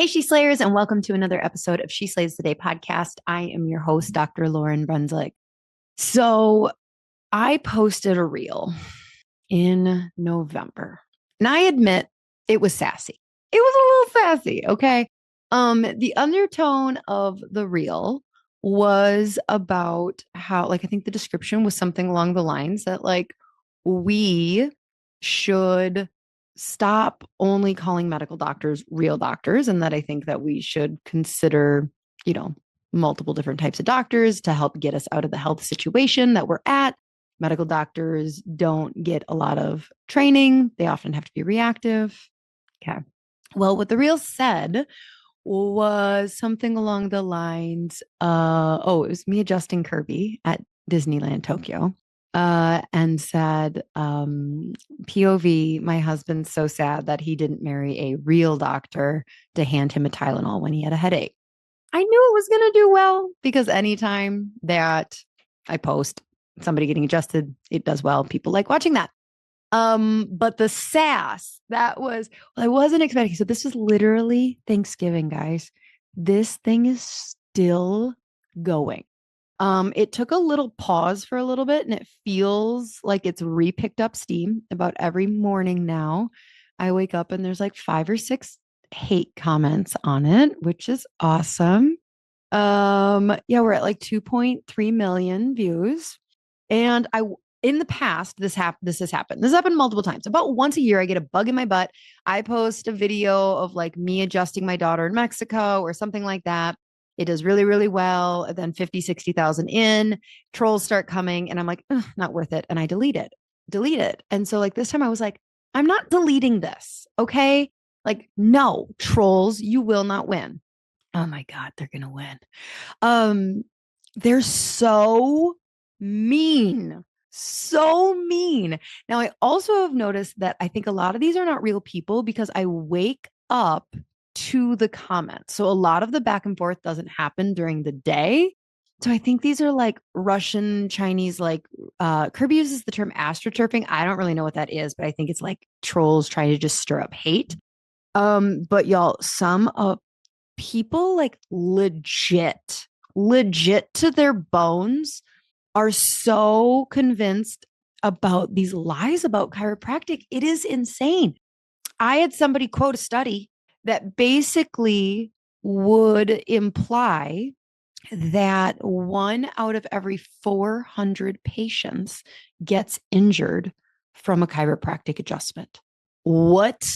Hey, She Slayers, and welcome to another episode of She Slays Today podcast. I am your host, Dr. Lauryn Brunswick. So I posted a reel in November, and I admit it was sassy. It was a little sassy, okay? The undertone of the reel was about how, I think the description was something along the lines that, we should stop only calling medical doctors real doctors, and that I think that we should consider, you know, multiple different types of doctors to help get us out of the health situation that we're at. Medical doctors don't get a lot of training. They often have to be reactive. Okay. Well, what the reel said was something along the lines, it was me adjusting Kirby at Disneyland Tokyo. And said, POV, my husband's so sad that he didn't marry a real doctor to hand him a Tylenol when he had a headache. I knew it was going to do well because anytime that I post somebody getting adjusted, it does well. People like watching that. But the sass, I wasn't expecting. So this was literally Thanksgiving, guys. This thing is still going. It took a little pause for a little bit, and it feels like it's re-picked up steam about every morning now. I wake up and there's like 5 or 6 hate comments on it, which is awesome. We're at like 2.3 million views. And in the past, this has happened. This has happened multiple times. About once a year, I get a bug in my butt. I post a video of like me adjusting my daughter in Mexico or something like that. It does really, really well. And then 50, 60,000 in, trolls start coming, and I'm like, not worth it. And I delete it. And so like this time I was like, I'm not deleting this. Okay. Like, no, trolls, you will not win. Oh my God, they're going to win. They're so mean. So mean. Now, I also have noticed that I think a lot of these are not real people because I wake up to the comments. So a lot of the back and forth doesn't happen during the day. So I think these are like Russian, Chinese, Kirby uses the term astroturfing. I don't really know what that is, but I think it's like trolls trying to just stir up hate. But y'all, some of people like legit to their bones are so convinced about these lies about chiropractic. It is insane. I had somebody quote a study that basically would imply that 1 out of every 400 patients gets injured from a chiropractic adjustment. What?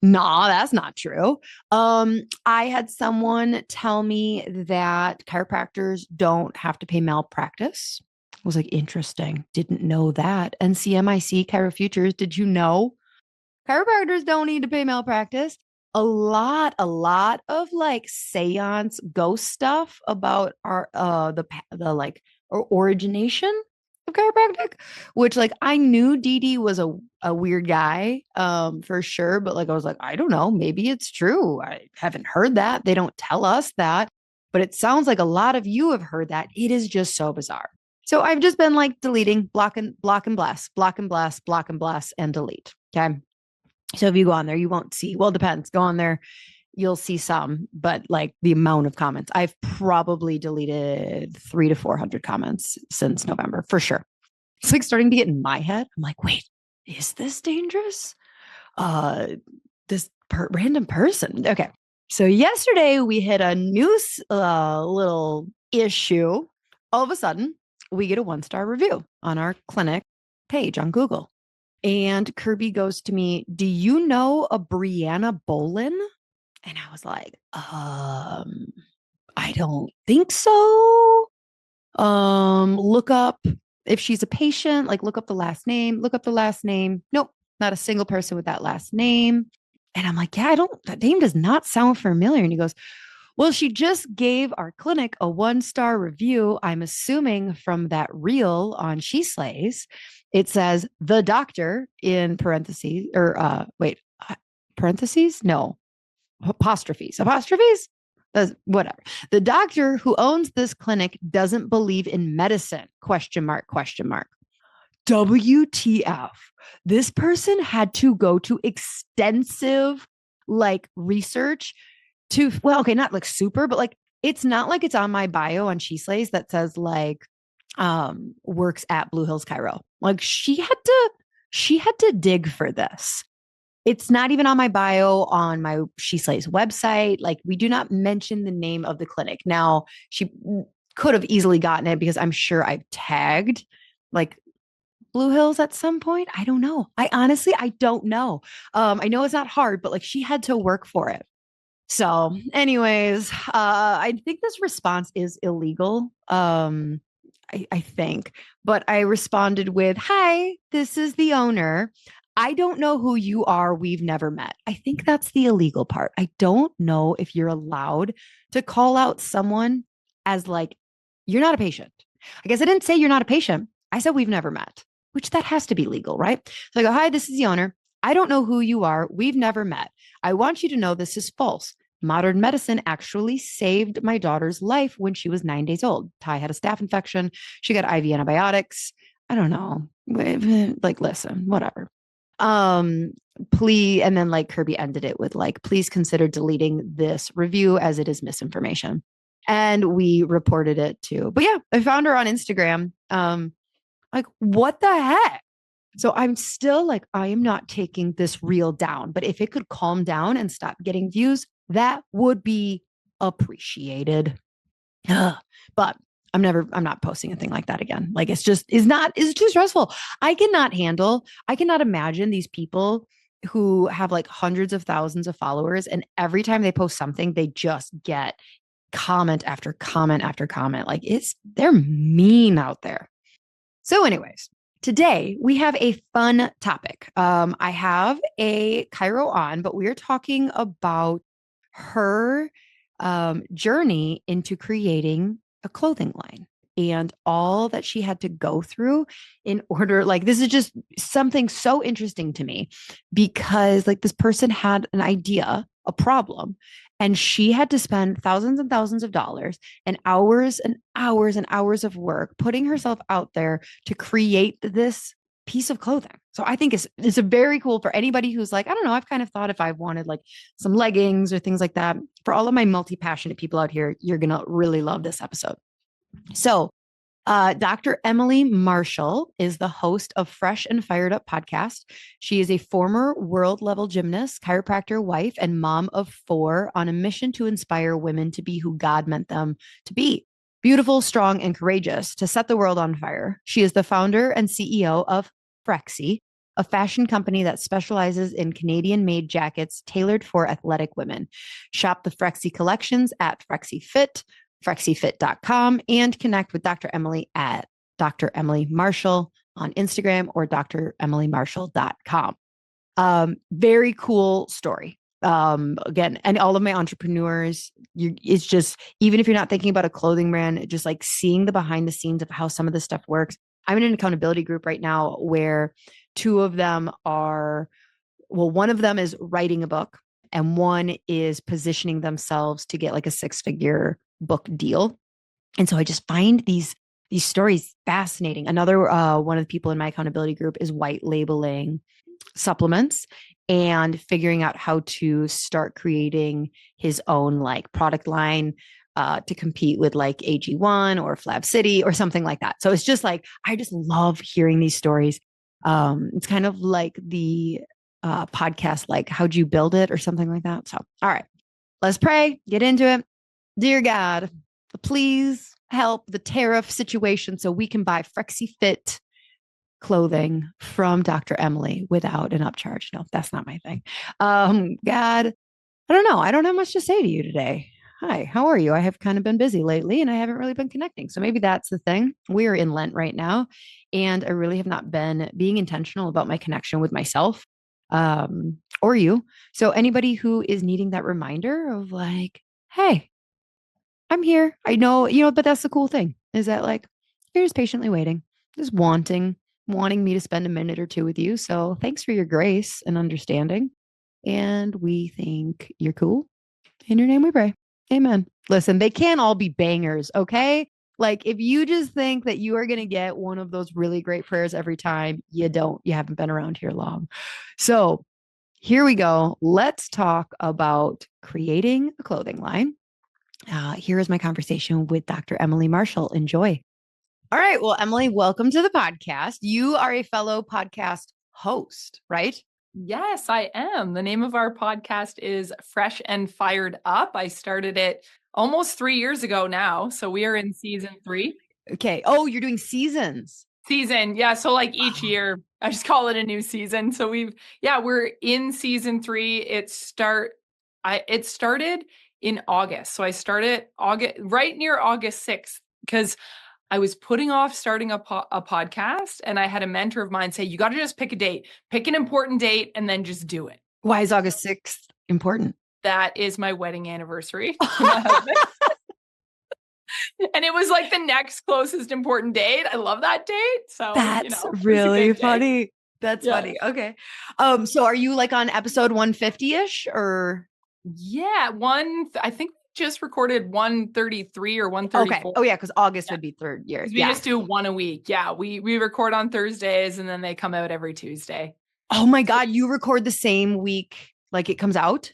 Nah, that's not true. I had someone tell me that chiropractors don't have to pay malpractice. I was like, interesting. Didn't know that. And CMIC Chiro Futures, did you know chiropractors don't need to pay malpractice? A lot of like seance ghost stuff about our origination of chiropractic, which like I knew Dee was a weird guy for sure, but like I was like, I don't know, maybe it's true. I haven't heard that. They don't tell us that, but it sounds like a lot of you have heard that. It is just so bizarre. So I've just been like deleting, block and bless, and delete. Okay. So if you go on there, you won't see. Well, it depends. Go on there. You'll see some, but like the amount of comments, I've probably deleted 300 to 400 comments since November for sure. It's like starting to get in my head. I'm like, wait, is this dangerous? This random person. Okay. So yesterday we hit a new little issue. All of a sudden, we get a 1-star review on our clinic page on Google. And Kirby goes to me, do you know a Brianna Bolin? And I was like, I don't think so. Look up if she's a patient, like look up the last name. Nope, not a single person with that last name. And I'm like, yeah, that name does not sound familiar. And he goes, well, she just gave our clinic a 1-star review. I'm assuming from that reel on She Slays. It says the doctor in parentheses parentheses? No, apostrophes. Whatever. The doctor who owns this clinic doesn't believe in medicine, ? WTF. This person had to go to extensive like research to, well, okay, not like super, but like it's not like it's on my bio on She Slays that says like works at Blue Hills Chiro. Like she had to dig for this. It's not even on my bio on my She Slays website. Like we do not mention the name of the clinic. Now, she could have easily gotten it because I'm sure I've tagged like Blue Hills at some point. I don't know. I don't know. I know it's not hard, but like she had to work for it. So, anyways, I think this response is illegal. I think, but I responded with, "Hi, this is the owner. I don't know who you are. We've never met." I think that's the illegal part. I don't know if you're allowed to call out someone as like, you're not a patient. I guess I didn't say you're not a patient. I said we've never met, which that has to be legal, right? So I go, "Hi, this is the owner. I don't know who you are. We've never met. I want you to know this is false. Modern medicine actually saved my daughter's life when she was 9 days old. Ty had a staph infection. She got IV antibiotics. I don't know. Like, listen, whatever. Um, please. And then like Kirby ended it with like, please consider deleting this review as it is misinformation. And we reported it too. But yeah, I found her on Instagram. Like, what the heck? So I'm still like, I am not taking this reel down, but if it could calm down and stop getting views, that would be appreciated. But I'm not posting a thing like that again. Like it's too stressful. I cannot imagine these people who have like hundreds of thousands of followers. And every time they post something, they just get comment after comment after comment. Like they're mean out there. So, anyways, today we have a fun topic. I have a Chiro on, but we are talking about her journey into creating a clothing line and all that she had to go through in order. Like, this is just something so interesting to me because, like, this person had an idea, a problem, and she had to spend thousands and thousands of dollars and hours and hours and hours of work putting herself out there to create this piece of clothing. So I think it's a very cool for anybody who's like, I don't know, I've kind of thought if I wanted like some leggings or things like that. For all of my multi-passionate people out here, you're going to really love this episode. So Dr. Emily Marshall is the host of Fresh and Fired Up podcast. She is a former world level gymnast, chiropractor, wife, and mom of 4 on a mission to inspire women to be who God meant them to be. Beautiful, strong, and courageous to set the world on fire. She is the founder and CEO of Frexy, a fashion company that specializes in Canadian made jackets tailored for athletic women. Shop the Frexy collections at Frexy Fit, frexyfit.com, and connect with Dr. Emily at Dr. Emily Marshall on Instagram or dremilymarshall.com. Very cool story. Again, and all of my entrepreneurs, it's just, even if you're not thinking about a clothing brand, just like seeing the behind the scenes of how some of this stuff works. I'm in an accountability group right now where 2 of them are, well, one of them is writing a book and one is positioning themselves to get like a 6-figure book deal. And so I just find these stories fascinating. Another one of the people in my accountability group is white labeling supplements and figuring out how to start creating his own like product line to compete with like AG1 or Flab City or something like that. So it's just like, I just love hearing these stories. It's kind of like the podcast, like how'd you build it or something like that. So, all right, let's pray, get into it. Dear God, please help the tariff situation so we can buy Frexy Fit clothing from Dr. Emily without an upcharge. No, that's not my thing. God, I don't know. I don't have much to say to you today. Hi, how are you? I have kind of been busy lately and I haven't really been connecting. So maybe that's the thing. We are in Lent right now, and I really have not been being intentional about my connection with myself or you. So anybody who is needing that reminder of like, hey, I'm here. I know, but that's the cool thing is that like, you're just patiently waiting, just wanting me to spend a minute or 2 with you. So thanks for your grace and understanding. And we think you're cool. In your name we pray. Amen. Listen, they can't all be bangers. Okay. Like if you just think that you are going to get one of those really great prayers every time, you haven't been around here long. So Here we go. Let's talk about creating a clothing line. Here is my conversation with Dr. Emily Marshall. Enjoy. All right. Well, Emily, welcome to the podcast. You are a fellow podcast host, right? Yes, I am. The name of our podcast is Fresh and Fired Up. I started it almost 3 years ago now. So we are in season 3. Okay. Oh, you're doing seasons. Yeah. So like each year, I just call it a new season. So we're in season 3. It started in August. So I started August, right near August 6th, because I was putting off starting a podcast, and I had a mentor of mine say, you got to just pick a date, pick an important date, and then just do it. Why is August 6th important? That is my wedding anniversary to my husband. And it was like the next closest important date. I love that date. So that's really funny. Day. That's funny. Okay. So are you like on episode 150-ish or? Yeah. I think just recorded 133 or 134. Okay. Oh yeah. Cause August would be third year. We just do one a week. Yeah. We record on Thursdays and then they come out every Tuesday. Oh my God. You record the same week like it comes out?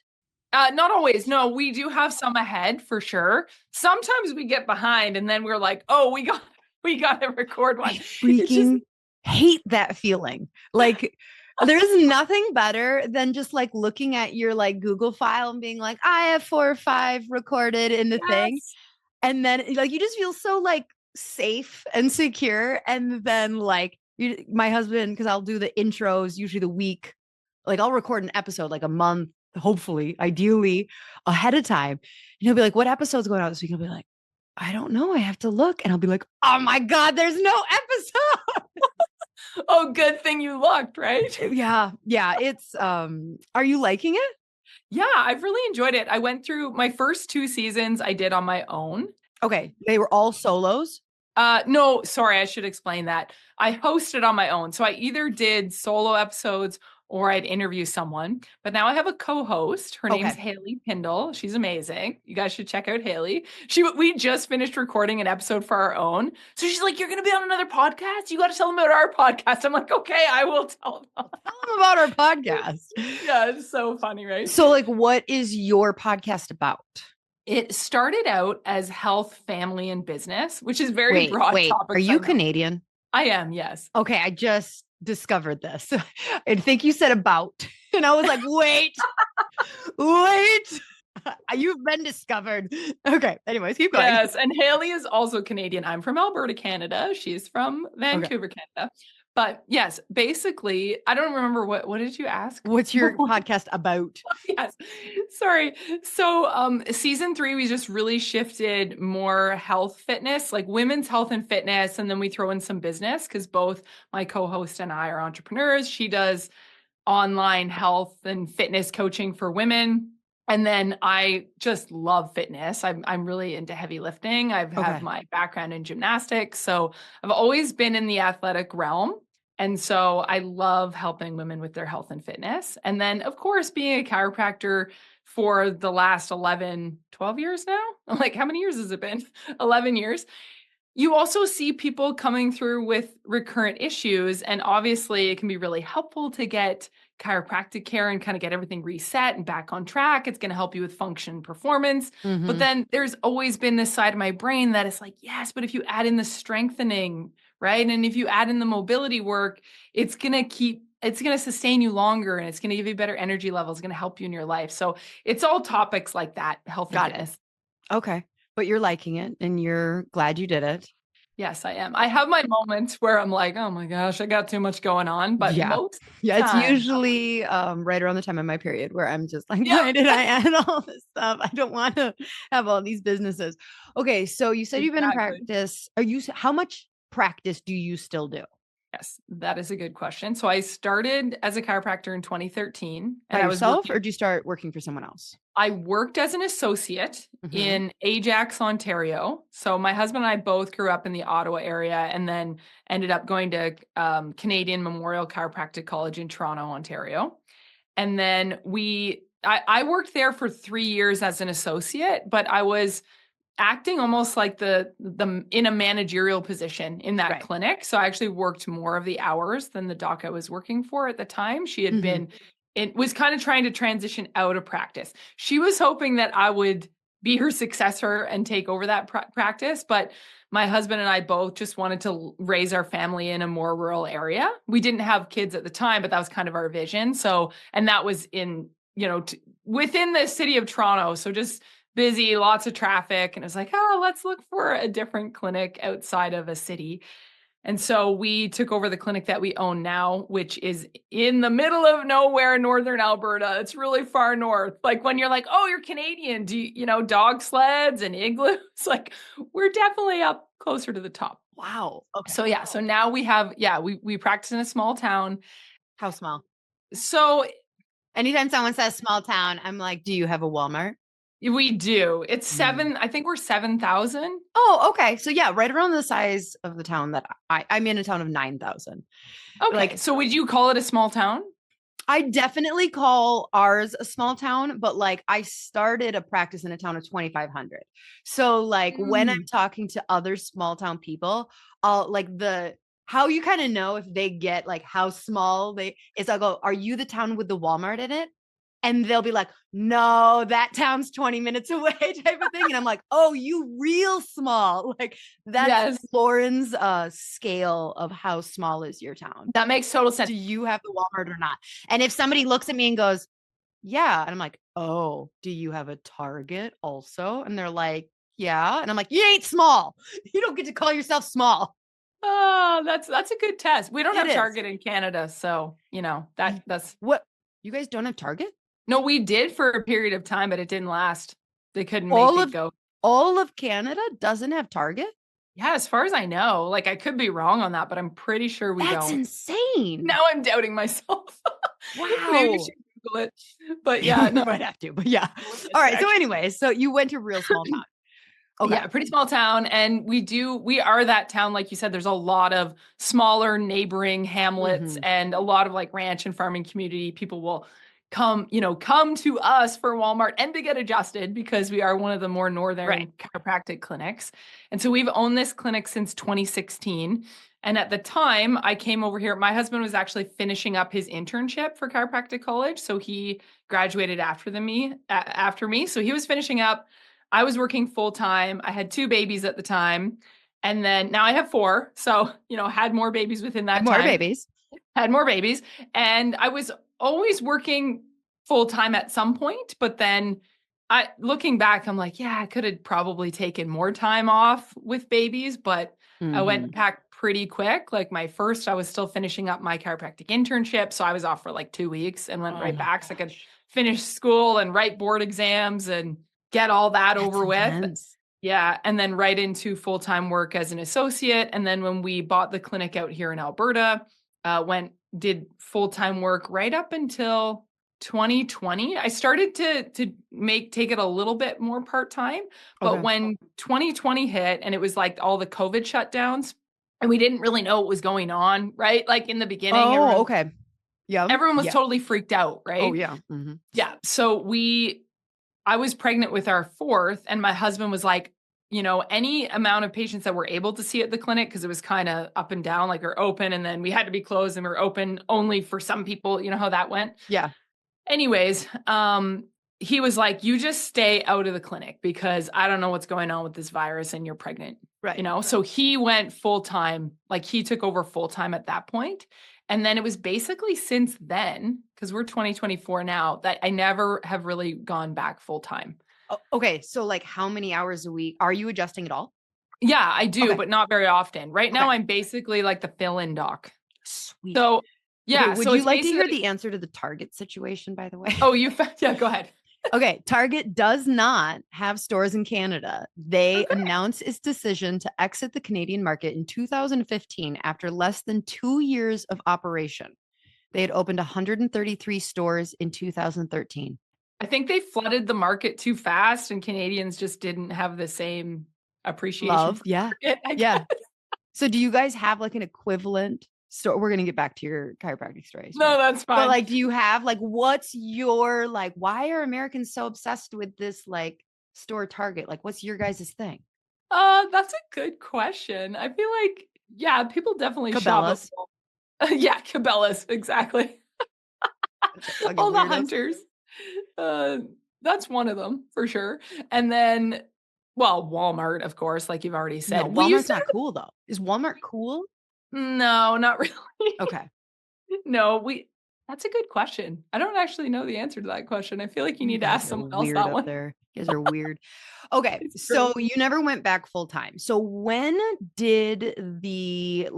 Not always. No, we do have some ahead for sure. Sometimes we get behind and then we're like, oh, we got to record one. I freaking hate that feeling. Like there's nothing better than just like looking at your like Google file and being like, I have 4 or 5 recorded in the thing. And then like, you just feel so like safe and secure. And then like my husband, cause I'll do the intros, usually the week, like I'll record an episode like a month, hopefully, ideally ahead of time. And he'll be like, what episode's going out this week? I'll be like, I don't know. I have to look. And I'll be like, oh my God, there's no episode. Oh, good thing you looked, right? Yeah. Yeah. It's, are you liking it? Yeah, I've really enjoyed it. I went through my first 2 seasons I did on my own. Okay. They were all solos? No, sorry. I should explain that. I hosted on my own. So I either did solo episodes or I'd interview someone. But now I have a co-host. Her name's Haley Pindle. She's amazing. You guys should check out Haley. We just finished recording an episode for our own. So she's like, you're going to be on another podcast? You got to tell them about our podcast. I'm like, okay, I will tell them. Tell them about our podcast. Yeah, it's so funny, right? So like, what is your podcast about? It started out as health, family, and business, which is very broad topic. Are you Canadian? I am, yes. Okay, I just discovered this. I think you said about, and I was like, wait, you've been discovered. Okay, anyways, keep going. Yes, and Haley is also Canadian. I'm from Alberta, Canada. She's from Vancouver, Canada. But yes, basically, I don't remember what did you ask? What's your podcast about? Yes. Sorry. So season 3, we just really shifted more health fitness, like women's health and fitness. And then we throw in some business because both my co-host and I are entrepreneurs. She does online health and fitness coaching for women. And then I just love fitness. I'm really into heavy lifting. Have my background in gymnastics. So I've always been in the athletic realm. And so I love helping women with their health and fitness. And then, of course, being a chiropractor for the last 11, 12 years now. I'm like, how many years has it been? 11 years. You also see people coming through with recurrent issues. And obviously, it can be really helpful to get chiropractic care and kind of get everything reset and back on track. It's going to help you with function and performance. Mm-hmm. But then there's always been this side of my brain that is like, yes, but if you add in the strengthening, right? And if you add in the mobility work, it's going to sustain you longer and it's going to give you better energy levels, it's going to help you in your life. So it's all topics like that, health and fitness. Okay. But you're liking it and you're glad you did it. Yes, I am. I have my moments where I'm like, oh my gosh, I got too much going on. But it's usually right around the time of my period where I'm just like, why did I add all this stuff? I don't want to have all these businesses. Okay. So you said you've been in practice. How much practice do you still do? Yes, that is a good question. So I started as a chiropractor in 2013. By yourself, or did you start working for someone else? I worked as an associate in Ajax, Ontario. So my husband and I both grew up in the Ottawa area and then ended up going to Canadian Memorial Chiropractic College in Toronto, Ontario. And then I worked there for 3 years as an associate, but I was acting almost like the in a managerial position in that clinic. So I actually worked more of the hours than the doc I was working for at the time. She had been it was kind of trying to transition out of practice. She was hoping that I would be her successor and take over that practice. But my husband and I both just wanted to raise our family in a more rural area. We didn't have kids at the time, but that was kind of our vision. So, and that was in, within the city of Toronto. So just busy, lots of traffic. And it was like, oh, let's look for a different clinic outside of a city. And so we took over the clinic that we own now, which is in the middle of nowhere, northern Alberta. It's really far north. Like when you're like, oh, you're Canadian, do you know dog sleds and igloos? Like we're definitely up closer to the top. Wow. Okay. So yeah, so now we have, we practice in a small town. How small? So anytime someone says small town, I'm like, do you have a Walmart? we do. It's I think we're 7,000. Oh, okay. So yeah, right around the size of the town that I'm in, a town of 9,000. Okay. Like, so would you call it a small town? I definitely call ours a small town, but like I started a practice in a town of 2,500. So like when I'm talking to other small town people, I'll like how you kind of know if they get like how small I'll go, are you the town with the Walmart in it? And they'll be like, no, that town's 20 minutes away type of thing. And I'm like, oh, you real small. Like that's Lauren's scale of how small is your town. That makes total sense. Do you have the Walmart or not? And if somebody looks at me and goes, yeah. And I'm like, oh, do you have a Target also? And they're like, yeah. And I'm like, you ain't small. You don't get to call yourself small. Oh, that's a good test. We don't have Target in Canada. So, that's what you guys don't have Target? No, we did for a period of time, but it didn't last. They couldn't make it go. All of Canada doesn't have Target? Yeah, as far as I know. Like I could be wrong on that, but I'm pretty sure we don't. That's insane. Now I'm doubting myself. Wow. Maybe we should Google it. But yeah, no, might have to. But yeah. All right. So anyway, so you went to a real small town. Okay. Yeah, pretty small town. And we are that town, like you said, there's a lot of smaller neighboring hamlets and a lot of like ranch and farming community. People will come to us for Walmart and to get adjusted because we are one of the more northern chiropractic clinics. And so we've owned this clinic since 2016. And at the time I came over here, my husband was actually finishing up his internship for chiropractic college. So he graduated after me. So he was finishing up. I was working full time. I had 2 babies at the time. And then now I have 4. So, had more babies within that time. Had more babies. And I was always working full time at some point. But then looking back, I'm like, yeah, I could have probably taken more time off with babies, but I went back pretty quick. Like my first, I was still finishing up my chiropractic internship. So I was off for like 2 weeks and went right back. So I could finish school and write board exams and get all that over with. Yeah. And then right into full-time work as an associate. And then when we bought the clinic out here in Alberta, did full-time work right up until 2020. I started to take it a little bit more part-time, but when 2020 hit and it was like all the COVID shutdowns and we didn't really know what was going on, right? Like in the beginning. Everyone was totally freaked out, right? Oh yeah. Yeah. So I was pregnant with our 4th and my husband was like, any amount of patients that were able to see at the clinic, because it was kind of up and down, like we're open and then we had to be closed and we're open only for some people. You know how that went? Yeah. Anyways, he was like, you just stay out of the clinic because I don't know what's going on with this virus and you're pregnant. Right. So he went full time, like he took over full time at that point. And then it was basically since then, because we're 2024 now, that I never have really gone back full time. Okay. So like how many hours a week are you adjusting at all? Yeah, I do, but not very often. Right now, I'm basically like the fill-in doc. Sweet. So yeah. Okay, would you like to hear the answer to the Target situation, by the way? Oh, yeah, go ahead. Okay. Target does not have stores in Canada. They announced its decision to exit the Canadian market in 2015 after less than 2 years of operation. They had opened 133 stores in 2013. I think they flooded the market too fast and Canadians just didn't have the same appreciation. Love. Yeah. Yeah. So do you guys have like an equivalent store? We're going to get back to your chiropractic stories. No, that's fine. But like, do you have like, what's your, like, why are Americans so obsessed with this like store Target? Like, what's your guys' thing? That's a good question. I feel like, yeah, people definitely Cabela's. shop. Yeah, Cabela's. Exactly. Fucking All the weirdos. hunters. Uh, that's one of them for sure. And then, well, Walmart, of course, like you've already No, said. We used Walmart's to not cool though. Is Walmart cool? No, not really. Okay. No, that's a good question. I don't actually know the answer to that question. I feel like you You need to guys ask are someone else weird that up one. there. You guys are weird. Okay. It's So true. you never went back full time. So when did the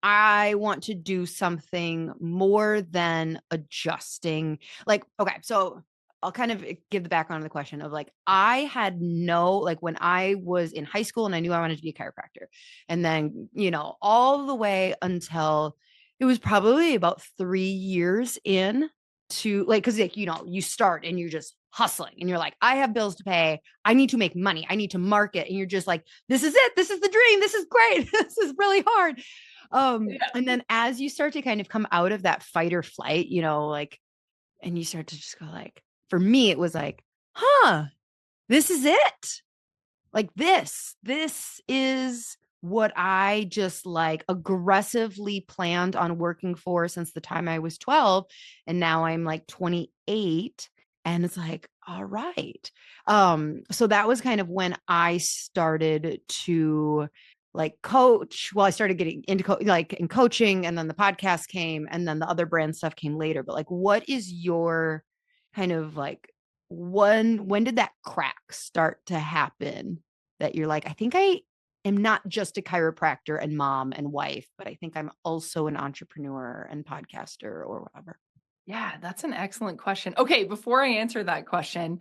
I want to do something more than adjusting? Okay, so I'll kind of give the background of the question of I had when I was in high school and I knew I wanted to be a chiropractor. And then, all the way until it was probably about 3 years in to because you start and you're just hustling and you're like, I have bills to pay, I need to make money, I need to market, and you're just like, this is it, this is the dream, this is great, this is really hard. Yeah. And then as you start to kind of come out of that fight or flight, and you start to just go for me it was this is it. This is what I just aggressively planned on working for since the time I was 12. And now I'm 28. And it's all right. So that was kind of when I started to coach. Well, I started getting into in coaching, and then the podcast came, and then the other brand stuff came later. But what is your kind of when did that crack start to happen that you're I think I am not just a chiropractor and mom and wife, but I think I'm also an entrepreneur and podcaster or whatever? Yeah, that's an excellent question. Okay, before I answer that question,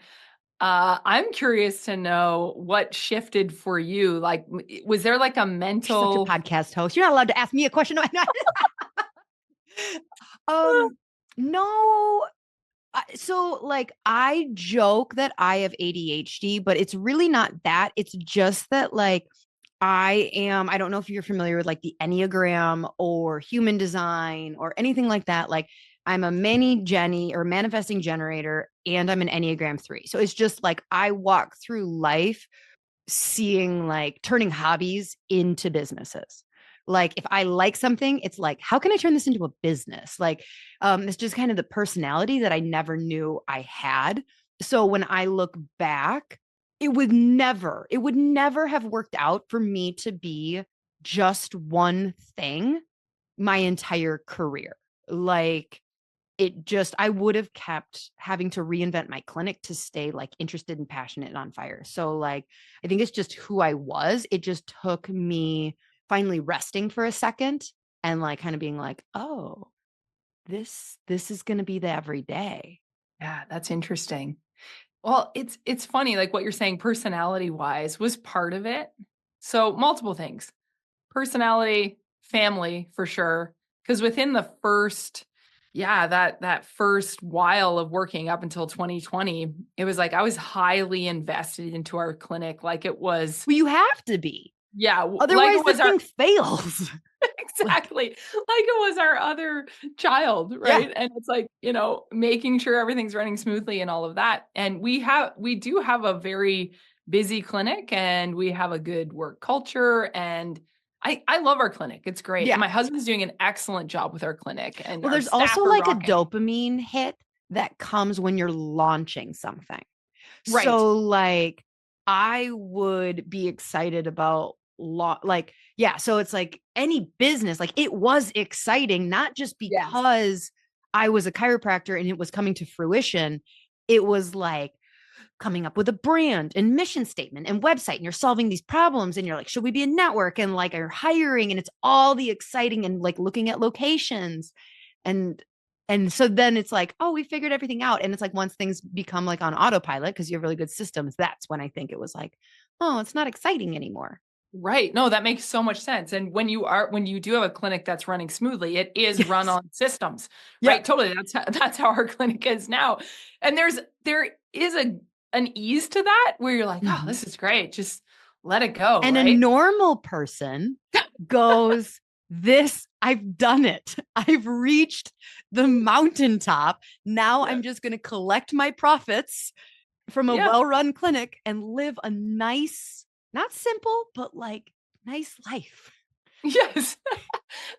I'm curious to know what shifted for you. Was there a You're such a mental? podcast host. You're not allowed to ask me a question. No. So I joke that I have ADHD, but it's really not that. It's just that I don't know if you're familiar with the Enneagram or human design or anything like that. I'm a mini Jenny or manifesting generator, and I'm an Enneagram 3. So it's just I walk through life seeing turning hobbies into businesses. If I like something, it's how can I turn this into a business? It's just kind of the personality that I never knew I had. So when I look back, it would never have worked out for me to be just one thing my entire career. I would have kept having to reinvent my clinic to stay interested and passionate and on fire. So I think it's just who I was. It just took me finally resting for a second and kind of being oh, this is going to be the everyday. Yeah, that's interesting. Well, it's funny, what you're saying, personality wise was part of it. So multiple things: personality, family, for sure. Because within the first, yeah, that first while of working up until 2020, it was I was highly invested into our clinic. It was, Well, you have to be. yeah, Otherwise, it the was our thing fails. exactly. It was our other child, Yeah. right? And it's making sure everything's running smoothly and all of that. And we do have a very busy clinic, and we have a good work culture, and I love our clinic. It's great. And Yeah. my husband's doing an excellent job with our clinic, and Well, our there's staff also are a rocking. dopamine hit that comes when you're launching something. Right. So I would be excited about yeah, so it's any business, it was exciting, not just Yes. because I was a chiropractor and it was coming to fruition. It was coming up with a brand and mission statement and website, and you're solving these problems, and you're should we be a network, and you're hiring, and it's all the exciting, and looking at locations, and so then it's oh, we figured everything out. And it's once things become on autopilot because you have really good systems, that's when I think it was oh, it's not exciting anymore. Right. No, that makes so much sense. And when you do have a clinic that's running smoothly, it is run Yes. on systems, Yeah. right? Totally. That's how our clinic is now. And there is an ease to that where you're like, oh, Mhm. this is great. Just let it go. And a Right. normal person goes, this, I've done it. I've reached the mountaintop. Now Yeah. I'm just going to collect my profits from a Yeah. well-run clinic and live a nice, not simple, but nice life. Yes.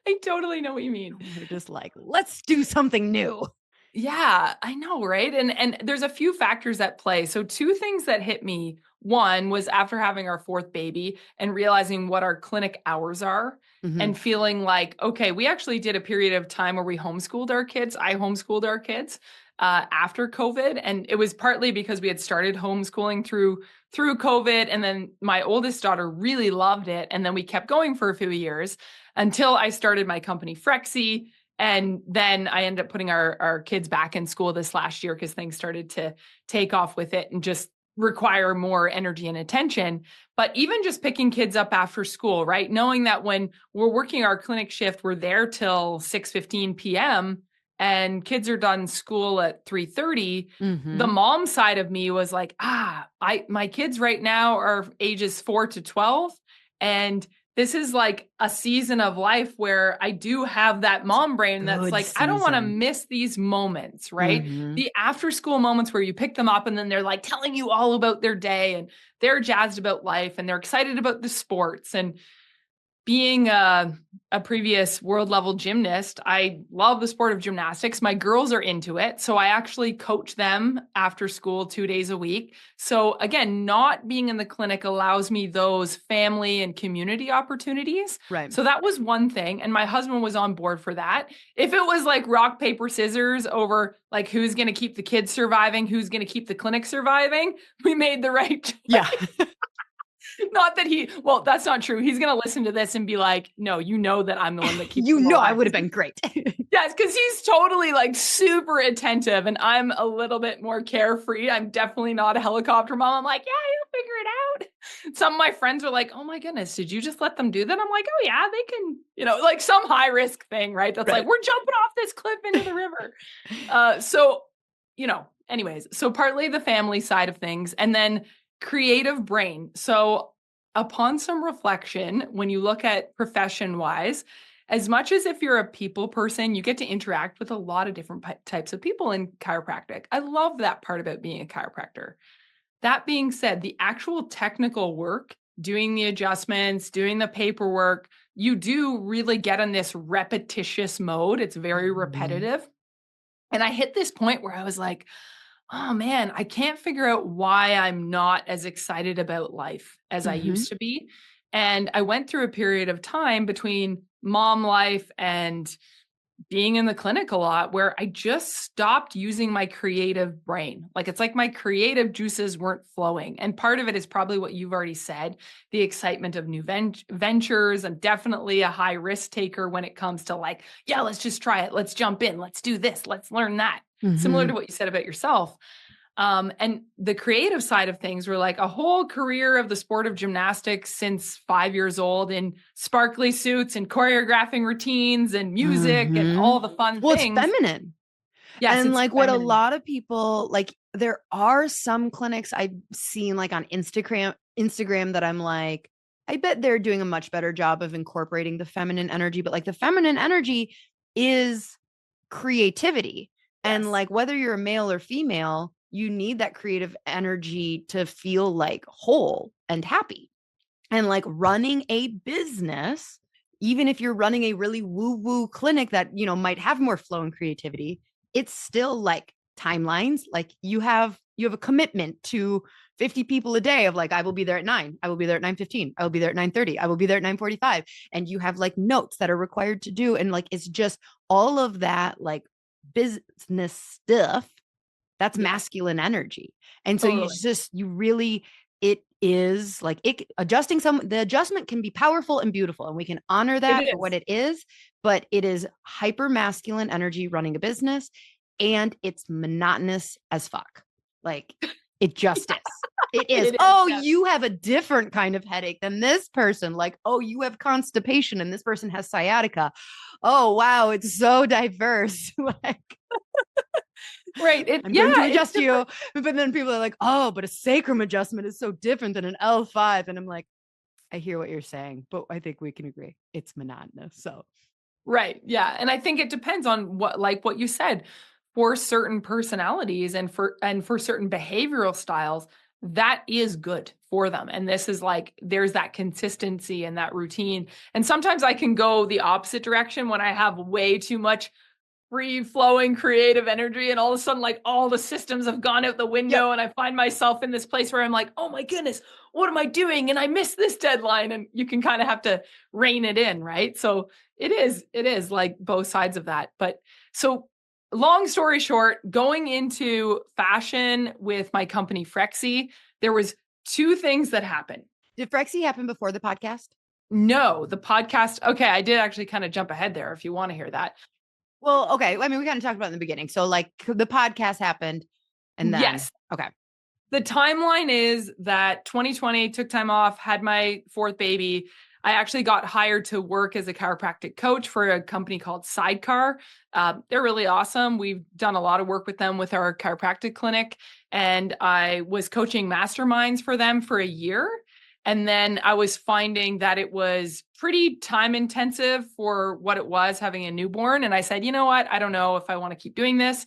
I totally know what you mean. We're just let's do something new. Yeah, I know, right? And there's a few factors at play. So two things that hit me. One was after having our fourth baby and realizing what our clinic hours are Mhm. and feeling like, okay, we actually did a period of time where we homeschooled our kids. I homeschooled our kids after COVID, and it was partly because we had started homeschooling through COVID, and then my oldest daughter really loved it, and then we kept going for a few years until I started my company Frexy. And then I ended up putting our kids back in school this last year because things started to take off with it and just require more energy and attention. But even just picking kids up after school, right? Knowing that when we're working our clinic shift, we're there till 6:15 p.m. and kids are done school at 3:30. The Mhm. mom side of me was like, my kids right now are ages 4 to 12. And this is like a season of life where I do have that mom brain that's Good like, I don't want to season. miss these moments, right? Mhm. The after school moments where you pick them up and then they're like telling you all about their day and they're jazzed about life and they're excited about the sports. And being a previous world level gymnast, I love the sport of gymnastics. My girls are into it. So I actually coach them after school 2 days a week. So again, not being in the clinic allows me those family and community opportunities. Right. So that was one thing. And my husband was on board for that. If it was like rock, paper, scissors over like who's going to keep the kids surviving, who's going to keep the clinic surviving, we made the right choice. Yeah. Not that well, that's not true. He's going to listen to this and be like, no, you know that I'm the one that keeps You them know I alive. would have been great. Yes, because he's totally like super attentive and I'm a little bit more carefree. I'm definitely not a helicopter mom. I'm like, yeah, you'll figure it out. Some of my friends are like, oh my goodness, did you just let them do that? I'm like, oh yeah, they can, like some high risk thing, right? That's like, Right. we're jumping off this cliff into the river. Anyways, so partly the family side of things and then creative brain. So upon some reflection, when you look at profession wise, as much as if you're a people person, you get to interact with a lot of different types of people in chiropractic. I love that part about being a chiropractor. That being said, the actual technical work, doing the adjustments, doing the paperwork, you do really get in this repetitious mode. It's very Mhm. repetitive. And I hit this point where I was like, oh man, I can't figure out why I'm not as excited about life as I Mhm. used to be. And I went through a period of time between mom life and being in the clinic a lot where I just stopped using my creative brain. Like it's like my creative juices weren't flowing. And part of it is probably what you've already said, the excitement of new ventures. I'm definitely a high risk taker when it comes to like, yeah, let's just try it. Let's jump in. Let's do this. Let's learn that. Similar to Mhm. what you said about yourself. And the creative side of things were like a whole career of the sport of gymnastics since 5 years old in sparkly suits and choreographing routines and music and all Mhm. the fun Well, it's things. feminine. Yes, And it's like what a feminine. lot of people like there are some clinics I've seen like on Instagram that I'm like, I bet they're doing a much better job of incorporating the feminine energy, but like the feminine energy is creativity. And Yes. like whether you're a male or female, you need that creative energy to feel like whole and happy. And like running a business, even if you're running a really woo woo clinic that, might have more flow and creativity, it's still like timelines. Like you have a commitment to 50 people a day of like, I will be there at 9, I will be there at 9:15, I will be there at 9:30, I will be there at 9:45. And you have like notes that are required to do. And like, it's just all of that like business stuff that's Yes, masculine energy. And so totally. you really, it is like the adjustment can be powerful and beautiful, and we can honor It that for what is. it is, but it is hyper masculine energy running a business, and it's monotonous as fuck. Like it just is. It is. It is. Oh, Yes. you have a different kind of headache than this person. Like, oh, you have constipation and this person has sciatica. Oh, wow, it's so diverse. Like, Right. I'm going to It's adjust different. you. But then people are like, oh, but a sacrum adjustment is so different than an L5. And I'm like, I hear what you're saying, but I think we can agree it's monotonous. So, Right. Yeah. And I think it depends on what you said, for certain personalities and for certain behavioral styles, that is good for them. And this is like, there's that consistency and that routine. And sometimes I can go the opposite direction when I have way too much free flowing creative energy. And all of a sudden, like all the systems have gone out the window and I find myself in this place where I'm like, oh my goodness, what am I doing? And I missed this deadline. And you can kind of have to rein it in. Right. So it is like both sides of that. But so long story short, going into fashion with my company, Frexy, there was two things that happened. Did Frexy happen before the podcast? No, the podcast. Okay. I did actually kind of jump ahead there if you want to hear that. Well, okay. I mean, we kind of talked about it in the beginning. So like the podcast happened and then, yes. Okay. The timeline is that 2020 took time off, had my fourth baby. I actually got hired to work as a chiropractic coach for a company called Sidecar. They're really awesome. We've done a lot of work with them with our chiropractic clinic. And I was coaching masterminds for them for a year. And then I was finding that it was pretty time intensive for what it was having a newborn. And I said, you know what? I don't know if I want to keep doing this.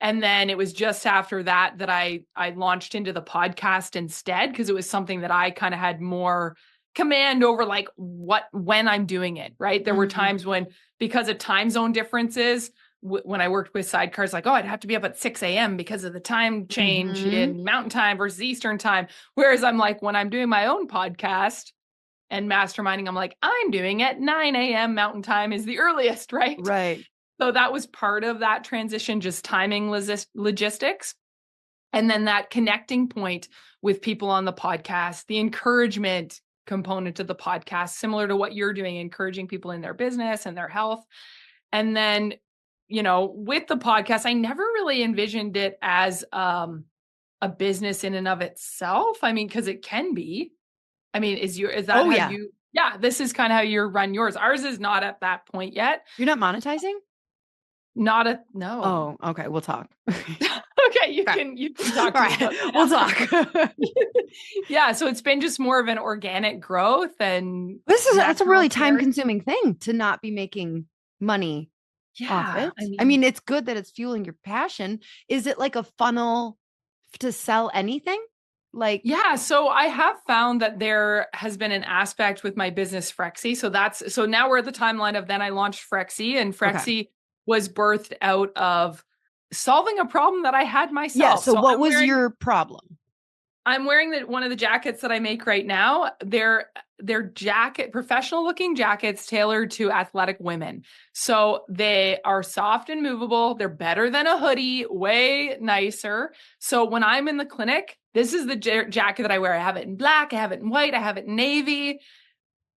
And then it was just after that I launched into the podcast instead, because it was something that I kind of had more command over, like when I'm doing it, right? There were times when, because of time zone differences, when I worked with Sidecars, like, oh, I'd have to be up at 6 a.m. because of the time change in Mountain Time versus Eastern Time. Whereas I'm like, when I'm doing my own podcast and masterminding, I'm like, I'm doing at 9 a.m. Mountain Time is the earliest, right? Right. So that was part of that transition, just timing logistics. And then that connecting point with people on the podcast, the encouragement component of the podcast, similar to what you're doing, encouraging people in their business and their health. And then, with the podcast, I never really envisioned it as a business in and of itself. I mean, because it can be. I mean, is that how you? Yeah, this is kind of how you run yours. Ours is not at that point yet. You're not monetizing? No. Oh, okay. We'll talk. Okay, you can talk to me about that. We'll talk. Yeah, so it's been just more of an organic growth, and that's a really time-consuming thing to not be making money off it. I mean, it's good that it's fueling your passion. Is it like a funnel to sell anything? Yeah, so I have found that there has been an aspect with my business Frexy. So now we're at the timeline of then I launched Frexy, and Frexy was birthed out of solving a problem that I had myself. Yeah. So what was your problem? I'm wearing one of the jackets that I make right now. They're professional looking jackets tailored to athletic women. So they are soft and movable. They're better than a hoodie, way nicer. So when I'm in the clinic, this is the jacket that I wear. I have it in black, I have it in white, I have it in navy.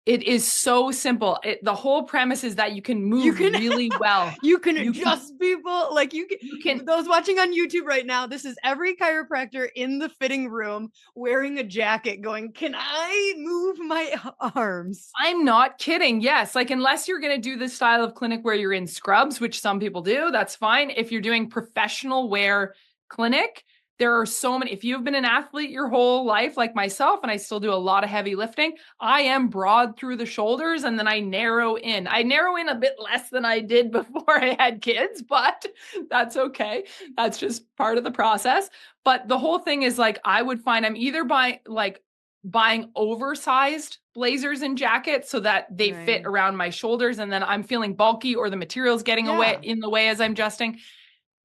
It is so simple. The whole premise is that you can move really well. You can adjust people. Like you can, those watching on YouTube right now, this is every chiropractor in the fitting room wearing a jacket going, can I move my arms? I'm not kidding. Yes. Like, unless you're going to do this style of clinic where you're in scrubs, which some people do, that's fine. If you're doing professional wear clinic, there are so many. If you've been an athlete your whole life, like myself, and I still do a lot of heavy lifting, I am broad through the shoulders and then I narrow in. I narrow in a bit less than I did before I had kids, but that's okay. That's just part of the process. But the whole thing is, like, I would find I'm either buying oversized blazers and jackets so that they fit around my shoulders, and then I'm feeling bulky, or the material's getting in the way as I'm adjusting.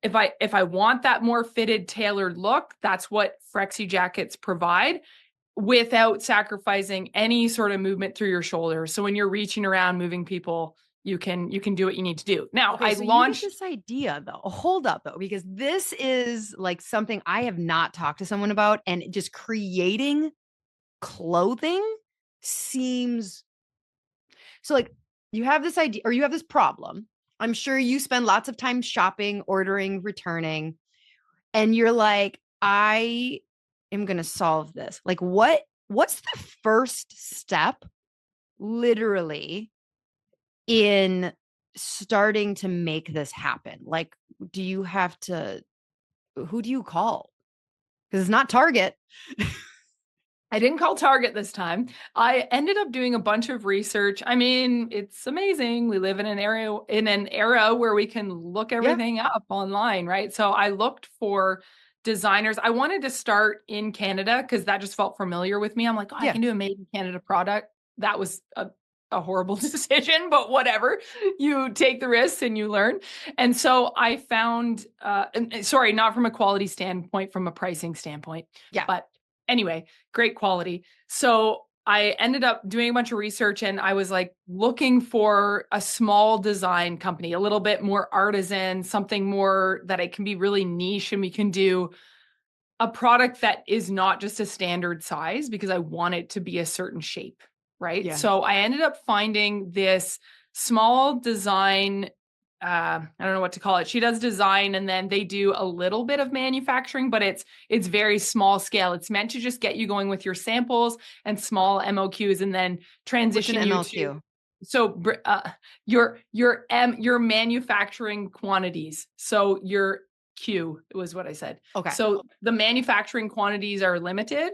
If I want that more fitted, tailored look, that's what Frexy jackets provide, without sacrificing any sort of movement through your shoulders. So when you're reaching around, moving people, you can do what you need to do. Now, I launched this idea though. Hold up though, because this is like something I have not talked to someone about, and just creating clothing seems so, like, you have this idea or you have this problem. I'm sure you spend lots of time shopping, ordering, returning, and you're like, I am going to solve this. Like, what's the first step literally in starting to make this happen? Like, who do you call? Because it's not Target. I didn't call Target this time. I ended up doing a bunch of research. I mean, it's amazing. We live in an era where we can look everything up online, right? So I looked for designers. I wanted to start in Canada because that just felt familiar with me. I'm like, I can do a made in Canada product. That was a a horrible decision, but whatever. You take the risks and you learn. And so I found, sorry, not from a quality standpoint, from a pricing standpoint. Yeah. But anyway, great quality. So I ended up doing a bunch of research and I was like looking for a small design company, a little bit more artisan, something more that it can be really niche and we can do a product that is not just a standard size because I want it to be a certain shape, right? Yeah. So I ended up finding this small design, I don't know what to call it. She does design and then they do a little bit of manufacturing, but it's very small scale. It's meant to just get you going with your samples and small MOQs and then transition What's an you MLQ? to your manufacturing quantities. So your Q was what I said. Okay. So the manufacturing quantities are limited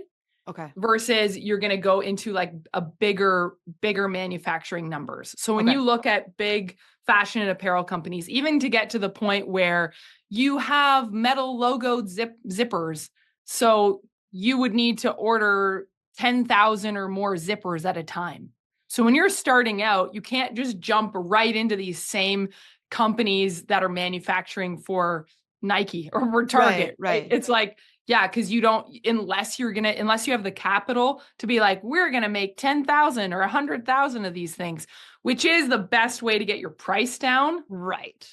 Okay. versus you're going to go into like a bigger manufacturing numbers. So when you look at big fashion and apparel companies, even to get to the point where you have metal logoed zippers, so you would need to order 10,000 or more zippers at a time. So when you're starting out, you can't just jump right into these same companies that are manufacturing for Nike or for Target. Right. It's like, yeah, because you don't, unless you have the capital to be like, we're going to make 10,000 or 100,000 of these things, which is the best way to get your price down. Right.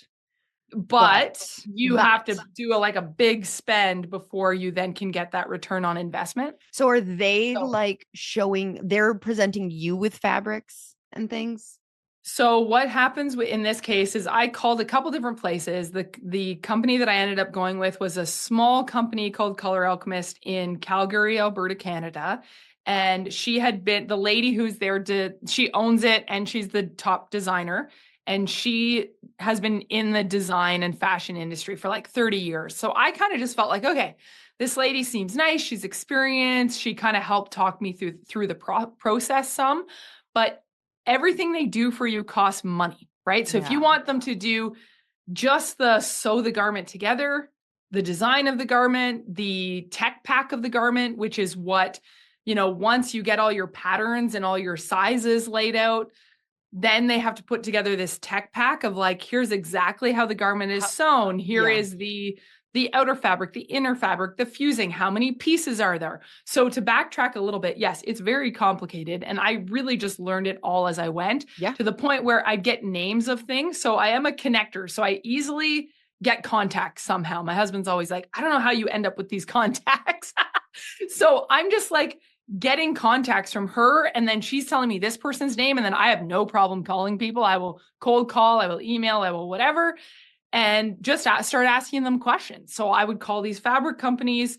But you have to do a big spend before you then can get that return on investment. So are they like they're presenting you with fabrics and things? So what happens in this case is I called a couple different places. The company that I ended up going with was a small company called Color Alchemist in Calgary, Alberta, Canada. And she had been the lady who's there she owns it and she's the top designer. And she has been in the design and fashion industry for like 30 years. So I kind of just felt like, okay, this lady seems nice. She's experienced. She kind of helped talk me through the process some. But everything they do for you costs money, right? So if you want them to do just sew the garment together, the design of the garment, the tech pack of the garment, which is what, once you get all your patterns and all your sizes laid out, then they have to put together this tech pack of like, here's exactly how the garment is sewn. Here is the outer fabric, the inner fabric, the fusing, how many pieces are there? So to backtrack a little bit, yes, it's very complicated. And I really just learned it all as I went to the point where I get names of things. So I am a connector. So I easily get contacts somehow. My husband's always like, I don't know how you end up with these contacts. So I'm just like getting contacts from her. And then she's telling me this person's name. And then I have no problem calling people. I will cold call, I will email, I will whatever. And just start asking them questions. So I would call these fabric companies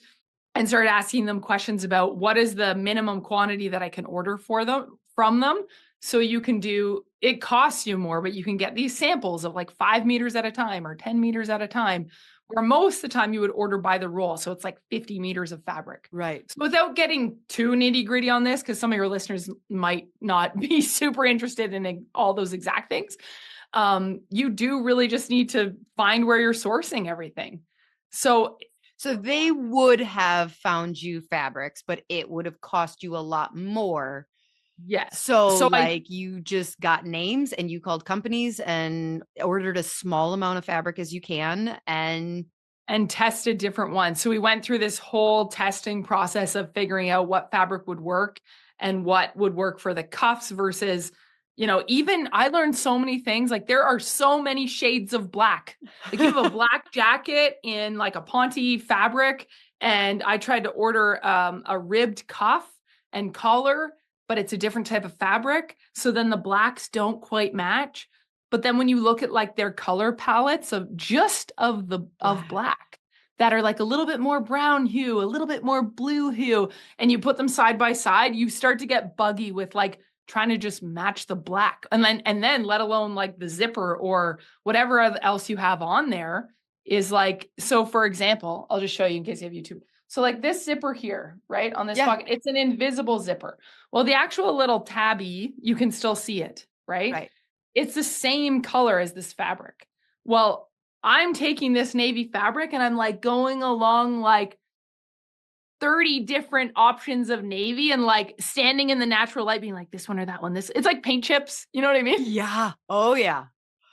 and start asking them questions about what is the minimum quantity that I can order from them. So it costs you more, but you can get these samples of like 5 meters at a time or 10 meters at a time, where most of the time you would order by the roll. So it's like 50 meters of fabric. Right. So without getting too nitty gritty on this, because some of your listeners might not be super interested in all those exact things. You do really just need to find where you're sourcing everything. So they would have found you fabrics, but it would have cost you a lot more. Yes. So you just got names and you called companies and ordered a small amount of fabric as you can and tested different ones. So we went through this whole testing process of figuring out what fabric would work and what would work for the cuffs versus, even I learned so many things. Like there are so many shades of black. Like you have a black jacket in like a Ponte fabric. And I tried to order a ribbed cuff and collar, but it's a different type of fabric. So then the blacks don't quite match. But then when you look at like their color palettes of black that are like a little bit more brown hue, a little bit more blue hue, and you put them side by side, you start to get buggy with like trying to just match the black. And then let alone like the zipper or whatever else you have on there is like, so for example, I'll just show you in case you have YouTube. So like this zipper here, right on this pocket, it's an invisible zipper. Well, the actual little tabby, you can still see it, right? Right. It's the same color as this fabric. Well, I'm taking this navy fabric and I'm like going along like 30 different options of navy and like standing in the natural light being like this one or that one. It's like paint chips. You know what I mean? Yeah. Oh yeah.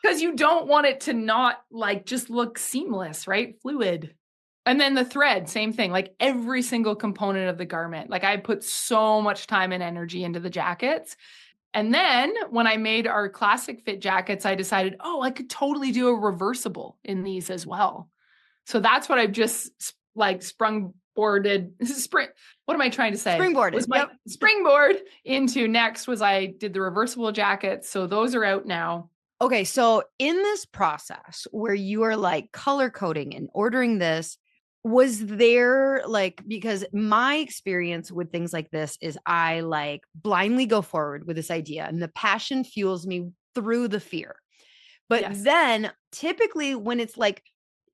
Because you don't want it to not like just look seamless, right? Fluid. And then the thread, same thing, like every single component of the garment. Like I put so much time and energy into the jackets. And then when I made our classic fit jackets, I decided, oh, I could totally do a reversible in these as well. So that's what I've just like sprungboarded. What am I trying to say? Springboarded. Was my springboard into next was I did the reversible jackets. So those are out now. Okay. So in this process where you are like color coding and ordering this, was there like, because my experience with things like this is I like blindly go forward with this idea and the passion fuels me through the fear. But then typically when it's like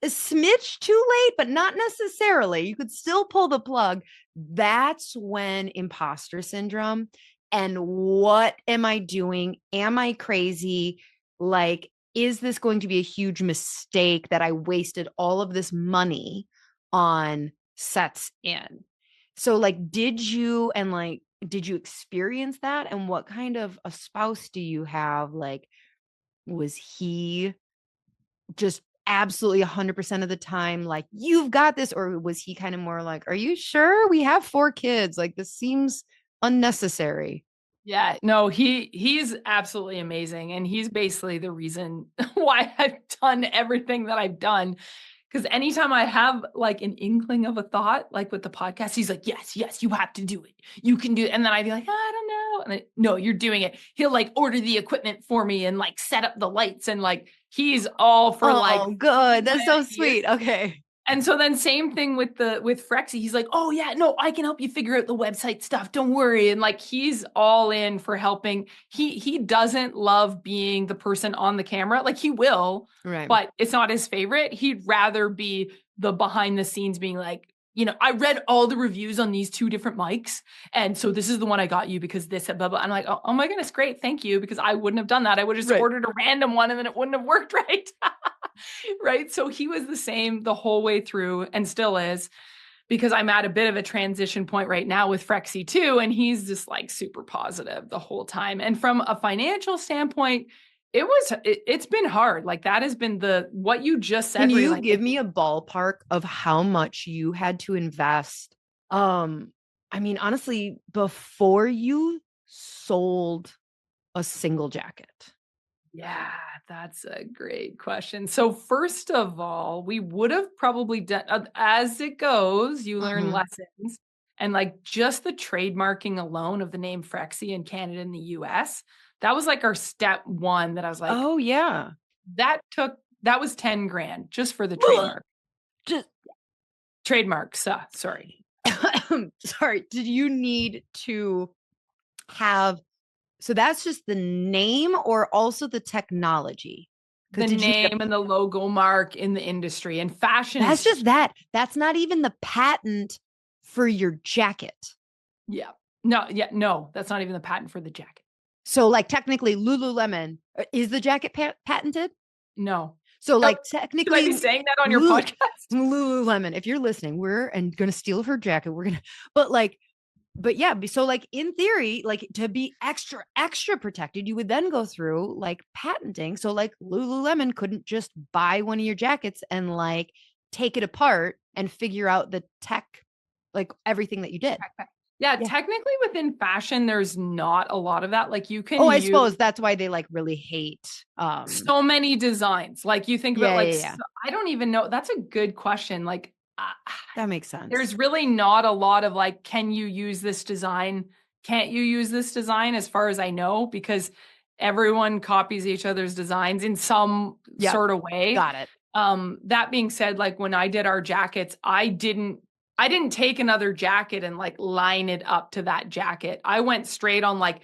a smidge too late, but not necessarily, you could still pull the plug. That's when imposter syndrome and what am I doing? Am I crazy? Like, is this going to be a huge mistake that I wasted all of this money on sets in? So like, did you experience that? And what kind of a spouse do you have? Like, was he just absolutely 100% of the time like, you've got this? Or was he kind of more like, are you sure? We have 4 kids. Like, this seems unnecessary. Yeah, no, he's absolutely amazing. And he's basically the reason why I've done everything that I've done. Because anytime I have like an inkling of a thought, like with the podcast, he's like, yes, you have to do it. You can do it. And then I'd be like, I don't know. And no, you're doing it. He'll like order the equipment for me and like set up the lights. And like, he's all for like, oh, good. That's so sweet. Okay. And so then same thing with Frexy. He's like, oh yeah, no, I can help you figure out the website stuff. Don't worry. And like, he's all in for helping. He doesn't love being the person on the camera. Like he will, right, but it's not his favorite. He'd rather be the behind the scenes being like, I read all the reviews on these 2 different mics. And so this is the one I got you because this, blah, blah. I'm like, oh my goodness, great. Thank you. Because I wouldn't have done that. I would have just ordered a random one and then it wouldn't have worked right. Right. So he was the same the whole way through and still is, because I'm at a bit of a transition point right now with Frexy too. And he's just like super positive the whole time. And from a financial standpoint, it's been hard. Like that has been what you just said. Can you give me a ballpark of how much you had to invest? I mean, honestly, before you sold a single jacket. Yeah, that's a great question. So first of all, we would have probably done, as it goes, you learn lessons. And like just the trademarking alone of the name Frexy in Canada and the US, that was like our step 1 that I was like, oh yeah, that was 10 grand just for the trademark. Just trademark. Sorry. Sorry. Did you need to have, so that's just the name or also the technology? The name and the logo mark in the industry and fashion. That's just that. That's not even the patent for your jacket. Yeah. No, that's not even the patent for the jacket. So like technically Lululemon, is the jacket patented? No. So like technically, should I be saying that on your podcast? Lululemon, if you're listening, we're going to steal her jacket. But yeah, so like in theory, like to be extra protected, you would then go through like patenting. So like Lululemon couldn't just buy one of your jackets and like take it apart and figure out the tech, like everything that you did. Yeah, technically within fashion, there's not a lot of that. Like you can I suppose that's why they like really hate so many designs. Like you think about So, I don't even know. That's a good question. Like that makes sense. There's really not a lot of like, can you use this design? Can't you use this design as far as I know? Because everyone copies each other's designs in some sort of way. Got it. That being said, like when I did our jackets, I didn't take another jacket and like line it up to that jacket. I went straight on like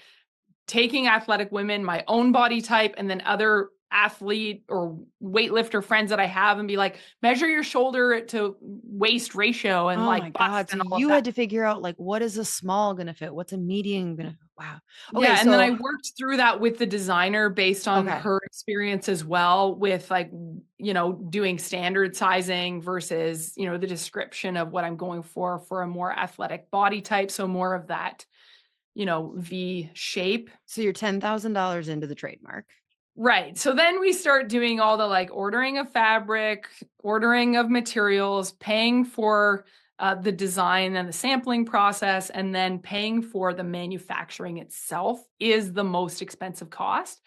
taking athletic women, my own body type, and then other athlete or weightlifter friends that I have and be like, measure your shoulder to waist ratio and oh like, my God. So you had to figure out like, what is a small going to fit? What's a medium going to Wow. Okay. Yeah, and then I So, worked through that with the designer based on okay. her experience as well with like, doing standard sizing versus, the description of what I'm going for a more athletic body type. So more of that, V shape. So you're $10,000 into the trademark. Right. So then we start doing all the like ordering of fabric, ordering of materials, paying for the design and the sampling process, and then paying for the manufacturing itself is the most expensive cost.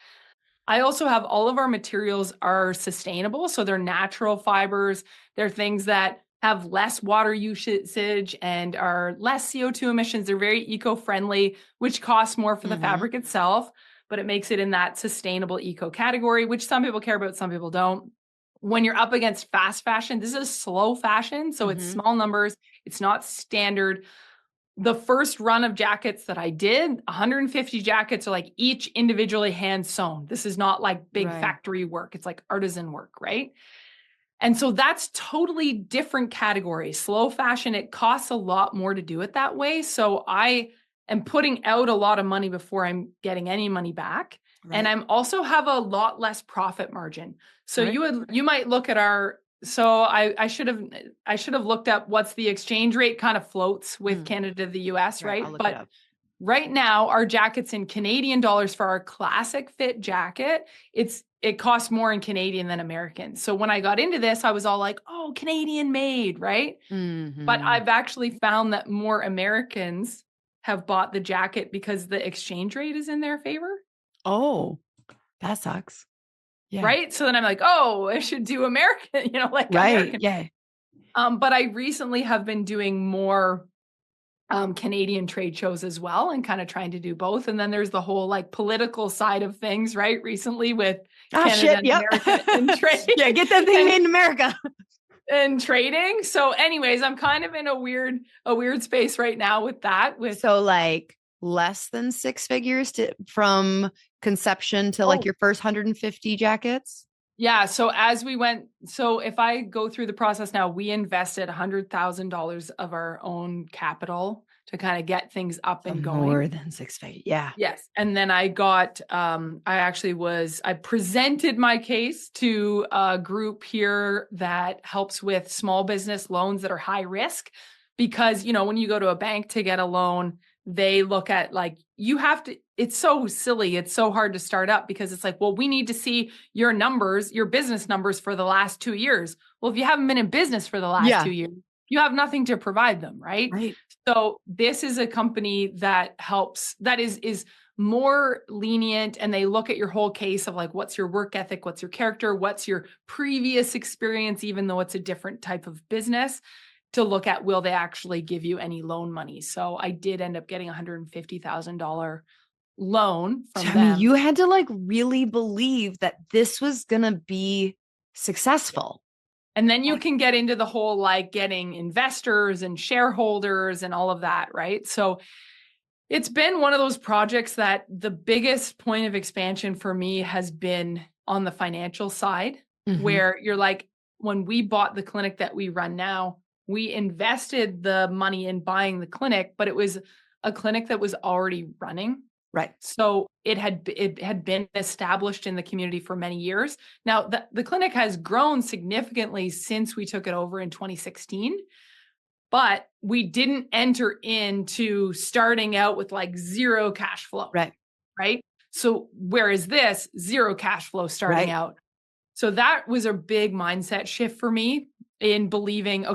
I also have all of our materials are sustainable. So they're natural fibers. They're things that have less water usage and are less CO2 emissions. They're very eco-friendly, which costs more for the fabric itself, but it makes it in that sustainable eco category, which some people care about, some people don't. When you're up against fast fashion, this is slow fashion. So it's small numbers. It's not standard. The first run of jackets that I did, 150 jackets are like each individually hand sewn. This is not like big Right. factory work. It's like artisan work, right? And so that's totally different category. Slow fashion, it costs a lot more to do it that way. So I am putting out a lot of money before I'm getting any money back. And Right. I'm also have a lot less profit margin. So Right. you might look at our so I should have looked up what's the exchange rate kind of floats with Canada to the US, Right. I'll right? look it But up. right now, our jackets in Canadian dollars for our classic fit jacket, it costs more in Canadian than American. So when I got into this, I was all like, "Oh, Canadian made," right? But Mm-hmm. I've actually found that more Americans have bought the jacket because the exchange rate is in their favor, Oh, that sucks. Yeah. right? So then I'm like, "Oh, I should do American, like Right. American." Yeah. But I recently have been doing more Canadian trade shows as well and kind of trying to do both. And then there's the whole like political side of things, right? Recently with Ah, Canada shit. and Yep. America in trade Yeah. Get that thing and, made in America. and trading. So anyways, I'm kind of in a weird space right now with that with So like less than six figures from conception to like oh your first 150 jackets. yeah. So if I go through the process now, we invested $100,000 of our own capital to kind of get things up So and more going. than six figures. Yeah. Yes. And then I got, I presented my case to a group here that helps with small business loans that are high risk because, when you go to a bank to get a loan, they look at like, it's so silly. It's so hard to start up because it's like, well, we need to see your numbers, your business numbers for the last 2 years. Well, if you haven't been in business for the last Yeah. 2 years, you have nothing to provide them, right? Right. So this is a company that helps, that is more lenient, and they look at your whole case of like, what's your work ethic, what's your character, what's your previous experience, even though it's a different type of business, to look at will they actually give you any loan money. So I did end up getting $150,000 loan from I mean, them. you had to like really believe that this was going to be successful. And then you can get into the whole like getting investors and shareholders and all of that, right? So it's been one of those projects that the biggest point of expansion for me has been on the financial side, where you're like, when we bought the clinic that we run now, we invested the money in buying the clinic, but it was a clinic that was already running. Right. So it had been established in the community for many years. Now the clinic has grown significantly since we took it over in 2016. But we didn't enter into starting out with like zero cash flow. Right. Right. So whereas this zero cash flow starting out. So that was a big mindset shift for me in believing,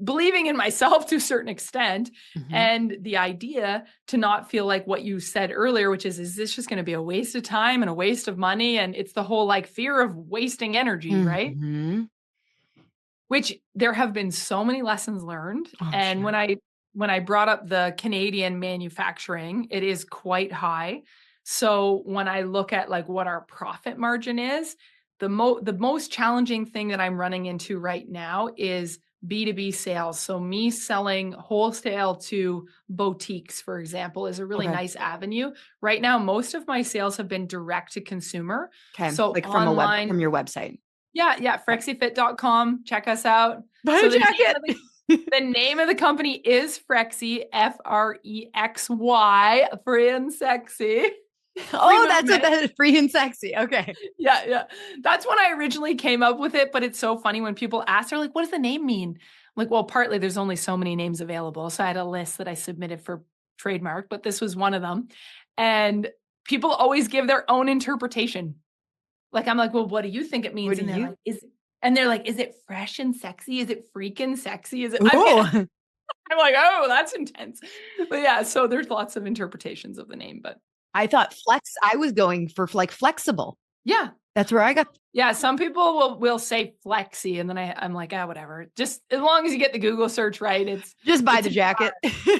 believing in myself to a certain extent. And the idea to not feel like what you said earlier, which is this just going to be a waste of time and a waste of money? And it's the whole like fear of wasting energy, right? Which there have been so many lessons learned. And Sure. when I brought up the Canadian manufacturing, it is quite high. So when I look at like what our profit margin is, the most challenging thing that I'm running into right now is B2B sales. So me selling wholesale to boutiques, for example, is a really nice avenue. Right now, most of my sales have been direct to consumer. Okay. So Like online, from your website. yeah, frexyfit.com. Check us out. Buy So a there's jacket. The name of the company is Frexy, Frexy, free and sexy. Oh, that's what that is, free and sexy. Okay. Yeah. That's when I originally came up with it, but it's so funny when people ask, they're like, what does the name mean? I'm like, well, partly there's only so many names available. So I had a list that I submitted for trademark, but this was one of them. And people always give their own interpretation. Like, I'm like, well, what do you think it means? And they're like, is it fresh and sexy? Is it freaking sexy? Is it? I'm like, oh, that's intense. But yeah, so there's lots of interpretations of the name, but I thought I was going for like flexible. yeah. That's where I got. Yeah, some people will say flexy, and then I'm like, whatever. Just as long as you get the Google search right, it's just buy the jacket.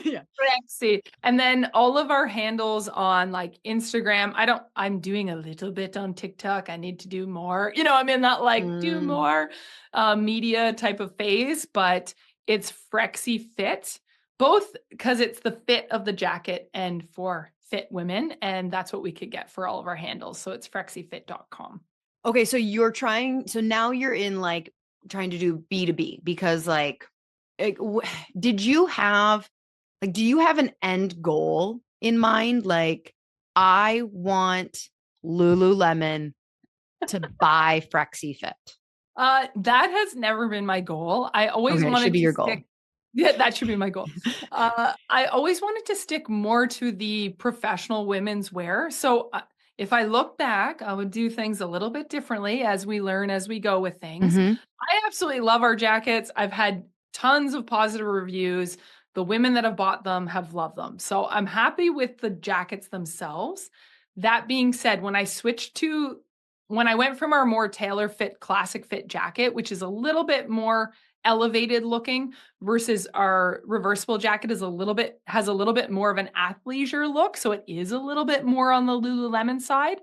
Yeah. Flexy. And then all of our handles on like Instagram, I'm doing a little bit on TikTok. I need to do more. I'm in that like do more media type of phase, but it's Frexy Fit, both because it's the fit of the jacket and for fit women. And that's what we could get for all of our handles. So it's frexyfit.com. Okay. So now you're in like trying to do B2B because do you have an end goal in mind? Like, I want Lululemon to buy Frexy Fit. That has never been my goal. I always wanted to be your goal. Yeah, that should be my goal. I always wanted to stick more to the professional women's wear. So if I look back, I would do things a little bit differently as we learn, as we go with things. Mm-hmm. I absolutely love our jackets. I've had tons of positive reviews. The women that have bought them have loved them. So I'm happy with the jackets themselves. That being said, when I went from our more tailor fit, classic fit jacket, which is a little bit more elevated looking versus our reversible jacket has a little bit more of an athleisure look. So it is a little bit more on the Lululemon side.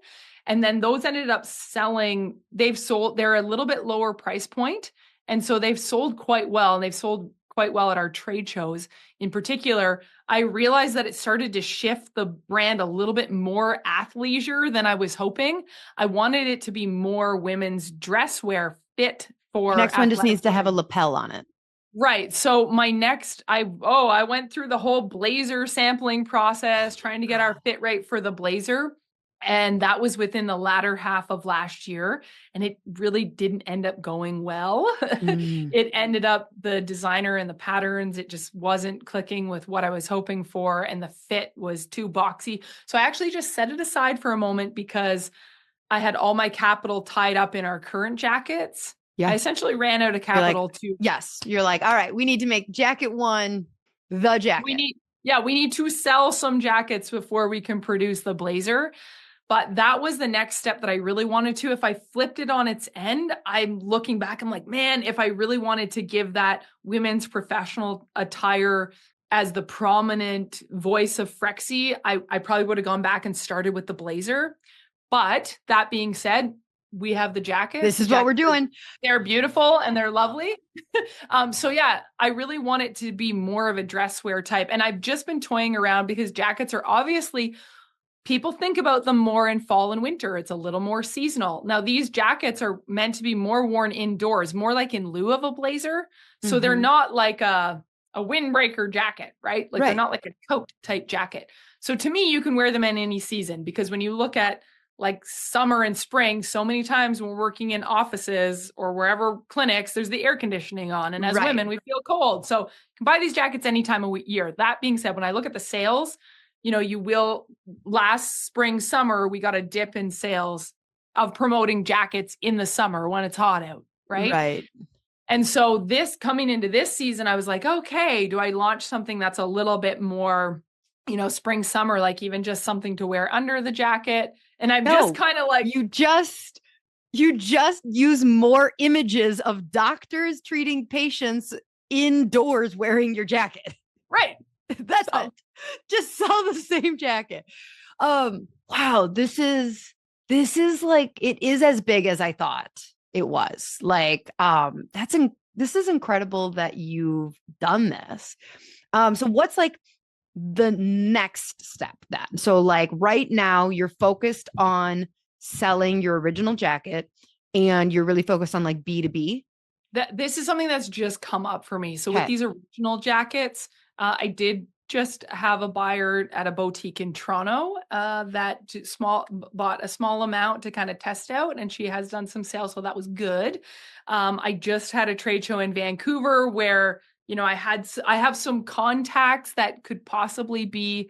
And then those ended up selling, they're a little bit lower price point. And so they've sold quite well. And they've sold quite well at our trade shows. In particular, I realized that it started to shift the brand a little bit more athleisure than I was hoping. I wanted it to be more women's dress wear fit for the next one just needs to have a lapel on it. Right. So my next, I went through the whole blazer sampling process, trying to get our fit right for the blazer. And that was within the latter half of last year. And it really didn't end up going well. It ended up the designer and the patterns, it just wasn't clicking with what I was hoping for. And the fit was too boxy. So I actually just set it aside for a moment because I had all my capital tied up in our current jackets. Yeah. I essentially ran out of capital You're like, all right, we need to make jacket one, the jacket. We need to sell some jackets before we can produce the blazer. But that was the next step that I really wanted to. If I flipped it on its end, I'm looking back, I'm like, man, if I really wanted to give that women's professional attire as the prominent voice of Frexy, I probably would have gone back and started with the blazer. But that being said, we have the jackets. This is what we're doing. They're beautiful and they're lovely. So yeah, I really want it to be more of a dress wear type. And I've just been toying around because jackets are obviously, people think about them more in fall and winter. It's a little more seasonal. Now, these jackets are meant to be more worn indoors, more like in lieu of a blazer. So they're not like a windbreaker jacket, right? Like they're not like a coat type jacket. So to me, you can wear them in any season because when you look at like summer and spring, so many times when we're working in offices or wherever clinics, there's the air conditioning on. And as women, we feel cold. So you can buy these jackets any time of year. That being said, when I look at the sales, last spring, summer, we got a dip in sales of promoting jackets in the summer when it's hot out. Right. Right. And so coming into this season, I was like, okay, do I launch something that's a little bit more, spring, summer, like even just something to wear under the jacket? And I'm just kind of like, you just use more images of doctors treating patients indoors wearing your jacket. Right. That's it. Just sell the same jacket. Wow. This is like, it is as big as I thought it was. Like, this is incredible that you've done this. So what's like the next step then? So like right now you're focused on selling your original jacket and you're really focused on like B2B. this is something that's just come up for me. So with Okay. these original jackets, I did just have a buyer at a boutique in Toronto bought a small amount to kind of test out, and she has done some sales, so that was good. I just had a trade show in Vancouver where I have some contacts that could possibly be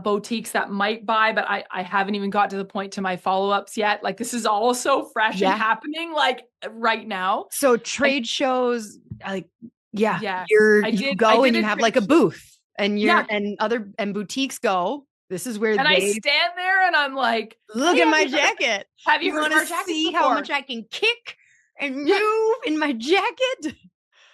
boutiques that might buy, but I haven't even got to the point to my follow-ups yet. Like, this is all so fresh and happening like right now. So trade shows, like, Yes, you go and you have like a booth and Yeah. and boutiques go, this is where And I they stand there and I'm like, look "Hey, at my have you heard- jacket. Have you You heard of want our to jackets see how before?" much I can kick and Yeah. move in my jacket?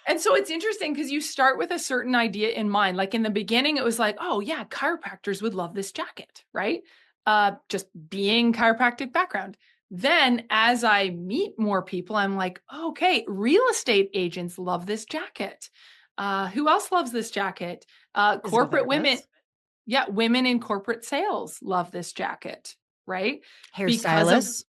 And so it's interesting because you start with a certain idea in mind. Like in the beginning, it was like, oh yeah, chiropractors would love this jacket, right? Just being chiropractic background. Then as I meet more people, I'm like, okay, real estate agents love this jacket. Who else loves this jacket? Physical Corporate women. therapists, Yeah, women in corporate sales love this jacket, right? Because of hairstylists.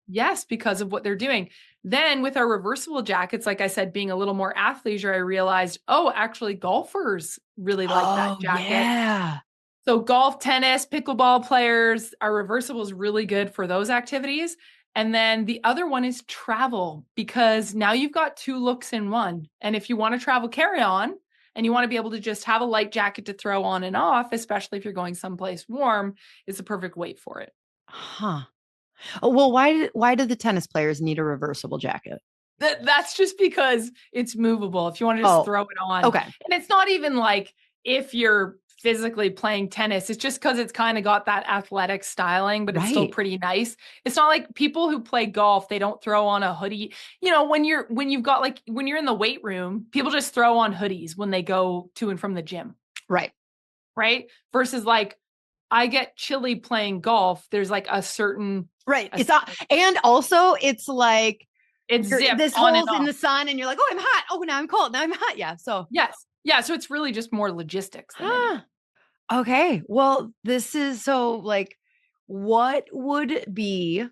Yes, because of what they're doing. Then with our reversible jackets, like I said, being a little more athleisure, I realized, oh, actually golfers really like that Oh, jacket. yeah. So golf, tennis, pickleball players, our reversible is really good for those activities. And then the other one is travel, because now you've got two looks in one. And if you want to travel carry on and you want to be able to just have a light jacket to throw on and off, especially if you're going someplace warm, it's the perfect weight for it. Huh. Oh, well, why did the tennis players need a reversible jacket? That's just because it's movable. If you want to just Oh, throw it on. okay. And it's not even like if you're physically playing tennis, it's just because it's kind of got that athletic styling, but it's still Right. pretty nice. It's not like people who play golf, they don't throw on a hoodie. When you're in the weight room, people just throw on hoodies when they go to and from the gym, Right. right? Versus like I get chilly playing golf. There's like a certain Right. It's not, and also it's like it's zipped this on and hole's in off. the sun and you're like, oh, I'm hot. Oh, now I'm cold. Now I'm hot. Yeah. So, Yes. Yeah. So it's really just more logistics than anything. okay. Well, this is so like, what would be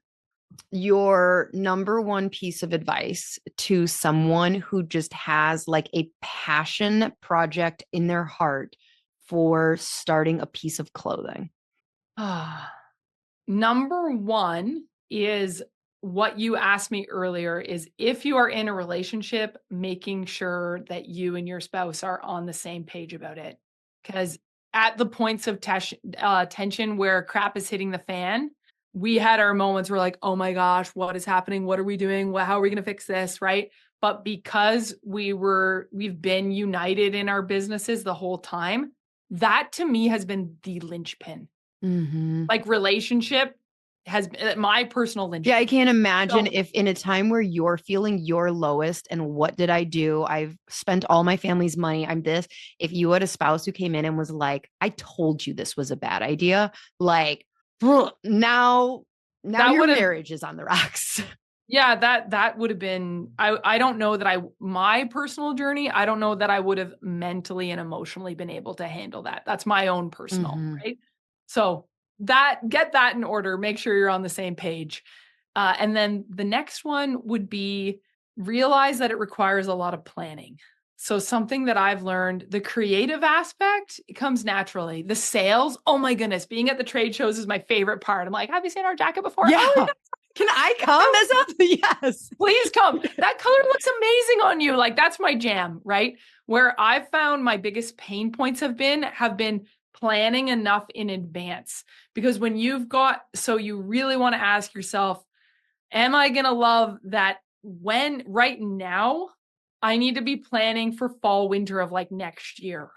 your number one piece of advice to someone who just has like a passion project in their heart for starting a piece of clothing? Number one is what you asked me earlier is if you are in a relationship, making sure that you and your spouse are on the same page about it. Because at the points of tension where crap is hitting the fan, we had our moments where like, oh my gosh, what is happening? What are we doing? How are we going to fix this? Right. But because we've been united in our businesses the whole time, that to me has been the linchpin. Mm-hmm. Like relationship has been my personal linchpin. Yeah, I can't imagine So if in a time where you're feeling your lowest and what did I do? I've spent all my family's money. I'm this. If you had a spouse who came in and was like, I told you this was a bad idea, like now that your would have, marriage is on the rocks. yeah, that would have been, I don't know that my personal journey, I don't know that I would have mentally and emotionally been able to handle that. That's my own personal, Mm-hmm. right? So get that in order, make sure you're on the same page. And then the next one would be realize that it requires a lot of planning. So something that I've learned, the creative aspect, it comes naturally. The sales, oh my goodness, being at the trade shows is my favorite part. I'm like, have you seen our jacket before? Yeah. Oh, Can I come? That's not, yes. please come. That color looks amazing on you. Like that's my jam, right? Where I've found my biggest pain points have been planning enough in advance. Because when you really want to ask yourself, am I going to love that when right now I need to be planning for fall, winter of like next year.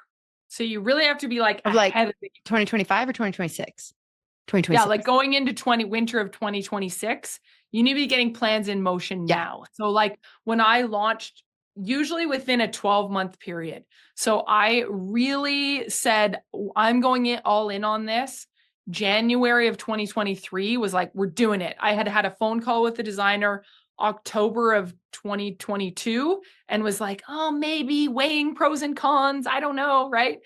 So you really have to be like Of like ahead of the 2025 or 2026? Yeah, 2026. like going into winter of 2026, you need to be getting plans in motion now. So like when I launched, usually within a 12-month period. So I really said, I'm going all in on this. January of 2023 was like, we're doing it. I had a phone call with the designer October of 2022 and was like, oh, maybe weighing pros and cons. I don't know. Right.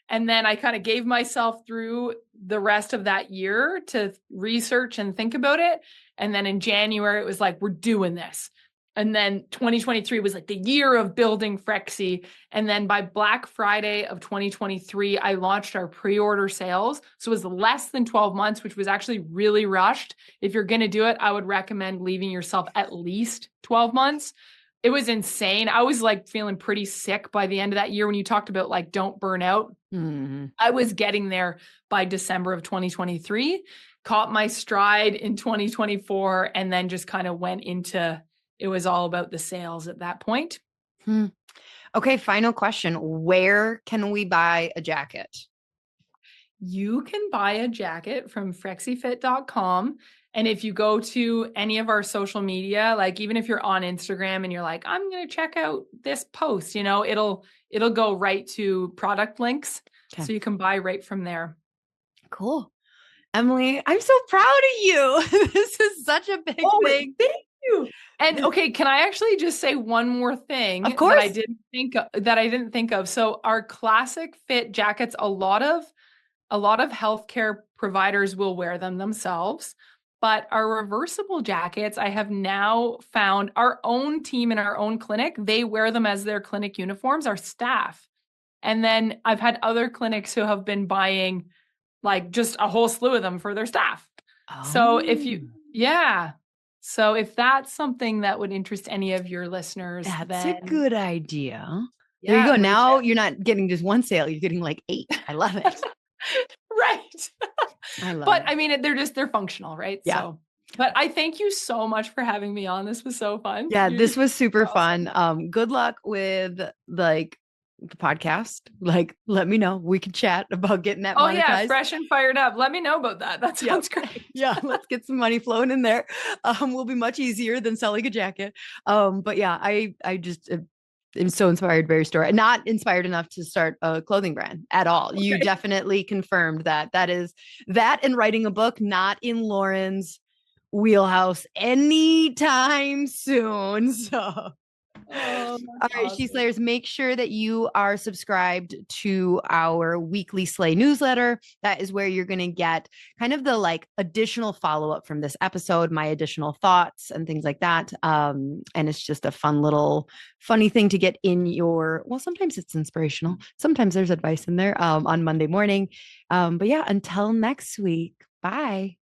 And then I kind of gave myself through the rest of that year to research and think about it. And then in January, it was like, we're doing this. And then 2023 was like the year of building Frexy. And then by Black Friday of 2023, I launched our pre-order sales. So it was less than 12 months, which was actually really rushed. If you're going to do it, I would recommend leaving yourself at least 12 months. It was insane. I was like feeling pretty sick by the end of that year when you talked about like, don't burn out. I was getting there by December of 2023, caught my stride in 2024, and then just kind of went into, it was all about the sales at that point. Okay, final question. Where can we buy a jacket? You can buy a jacket from frexyfit.com. And if you go to any of our social media, like even if you're on Instagram and you're like, I'm going to check out this post, you know, it'll go right to product links. Okay. So you can buy right from there. Cool. Emily, I'm so proud of you. This is such a big thing. Thank you. And okay, can I actually just say one more thing Of course. that I didn't think of? So our classic fit jackets, a lot of healthcare providers will wear them themselves, but our reversible jackets, I have now found our own team in our own clinic, they wear them as their clinic uniforms, our staff. And then I've had other clinics who have been buying like just a whole slew of them for their staff. So so if that's something that would interest any of your listeners, that's a good idea. Yeah, there you go. Now you're not getting just one sale, you're getting like 8. I love it. Right. I love but it. I mean, they're functional, right? Yeah. So, but I thank you so much for having me on. This was so fun. Yeah, this was super fun. Good luck with like the podcast. Like, let me know. We can chat about getting that monetized. Yeah, fresh and fired up. Let me know about that. That sounds great. Yeah, let's get some money flowing in there. Will be much easier than selling a jacket. But yeah, I just am so inspired by your story. Not inspired enough to start a clothing brand at all. Okay. You definitely confirmed that is that and writing a book, not in Lauren's wheelhouse anytime soon. So all right, She Slayers, make sure that you are subscribed to our weekly Slay newsletter. That is where you're going to get kind of the like additional follow-up from this episode, my additional thoughts and things like that. And it's just a funny thing to get in your, well, sometimes it's inspirational. Sometimes there's advice in there on Monday morning. But yeah, until next week, bye.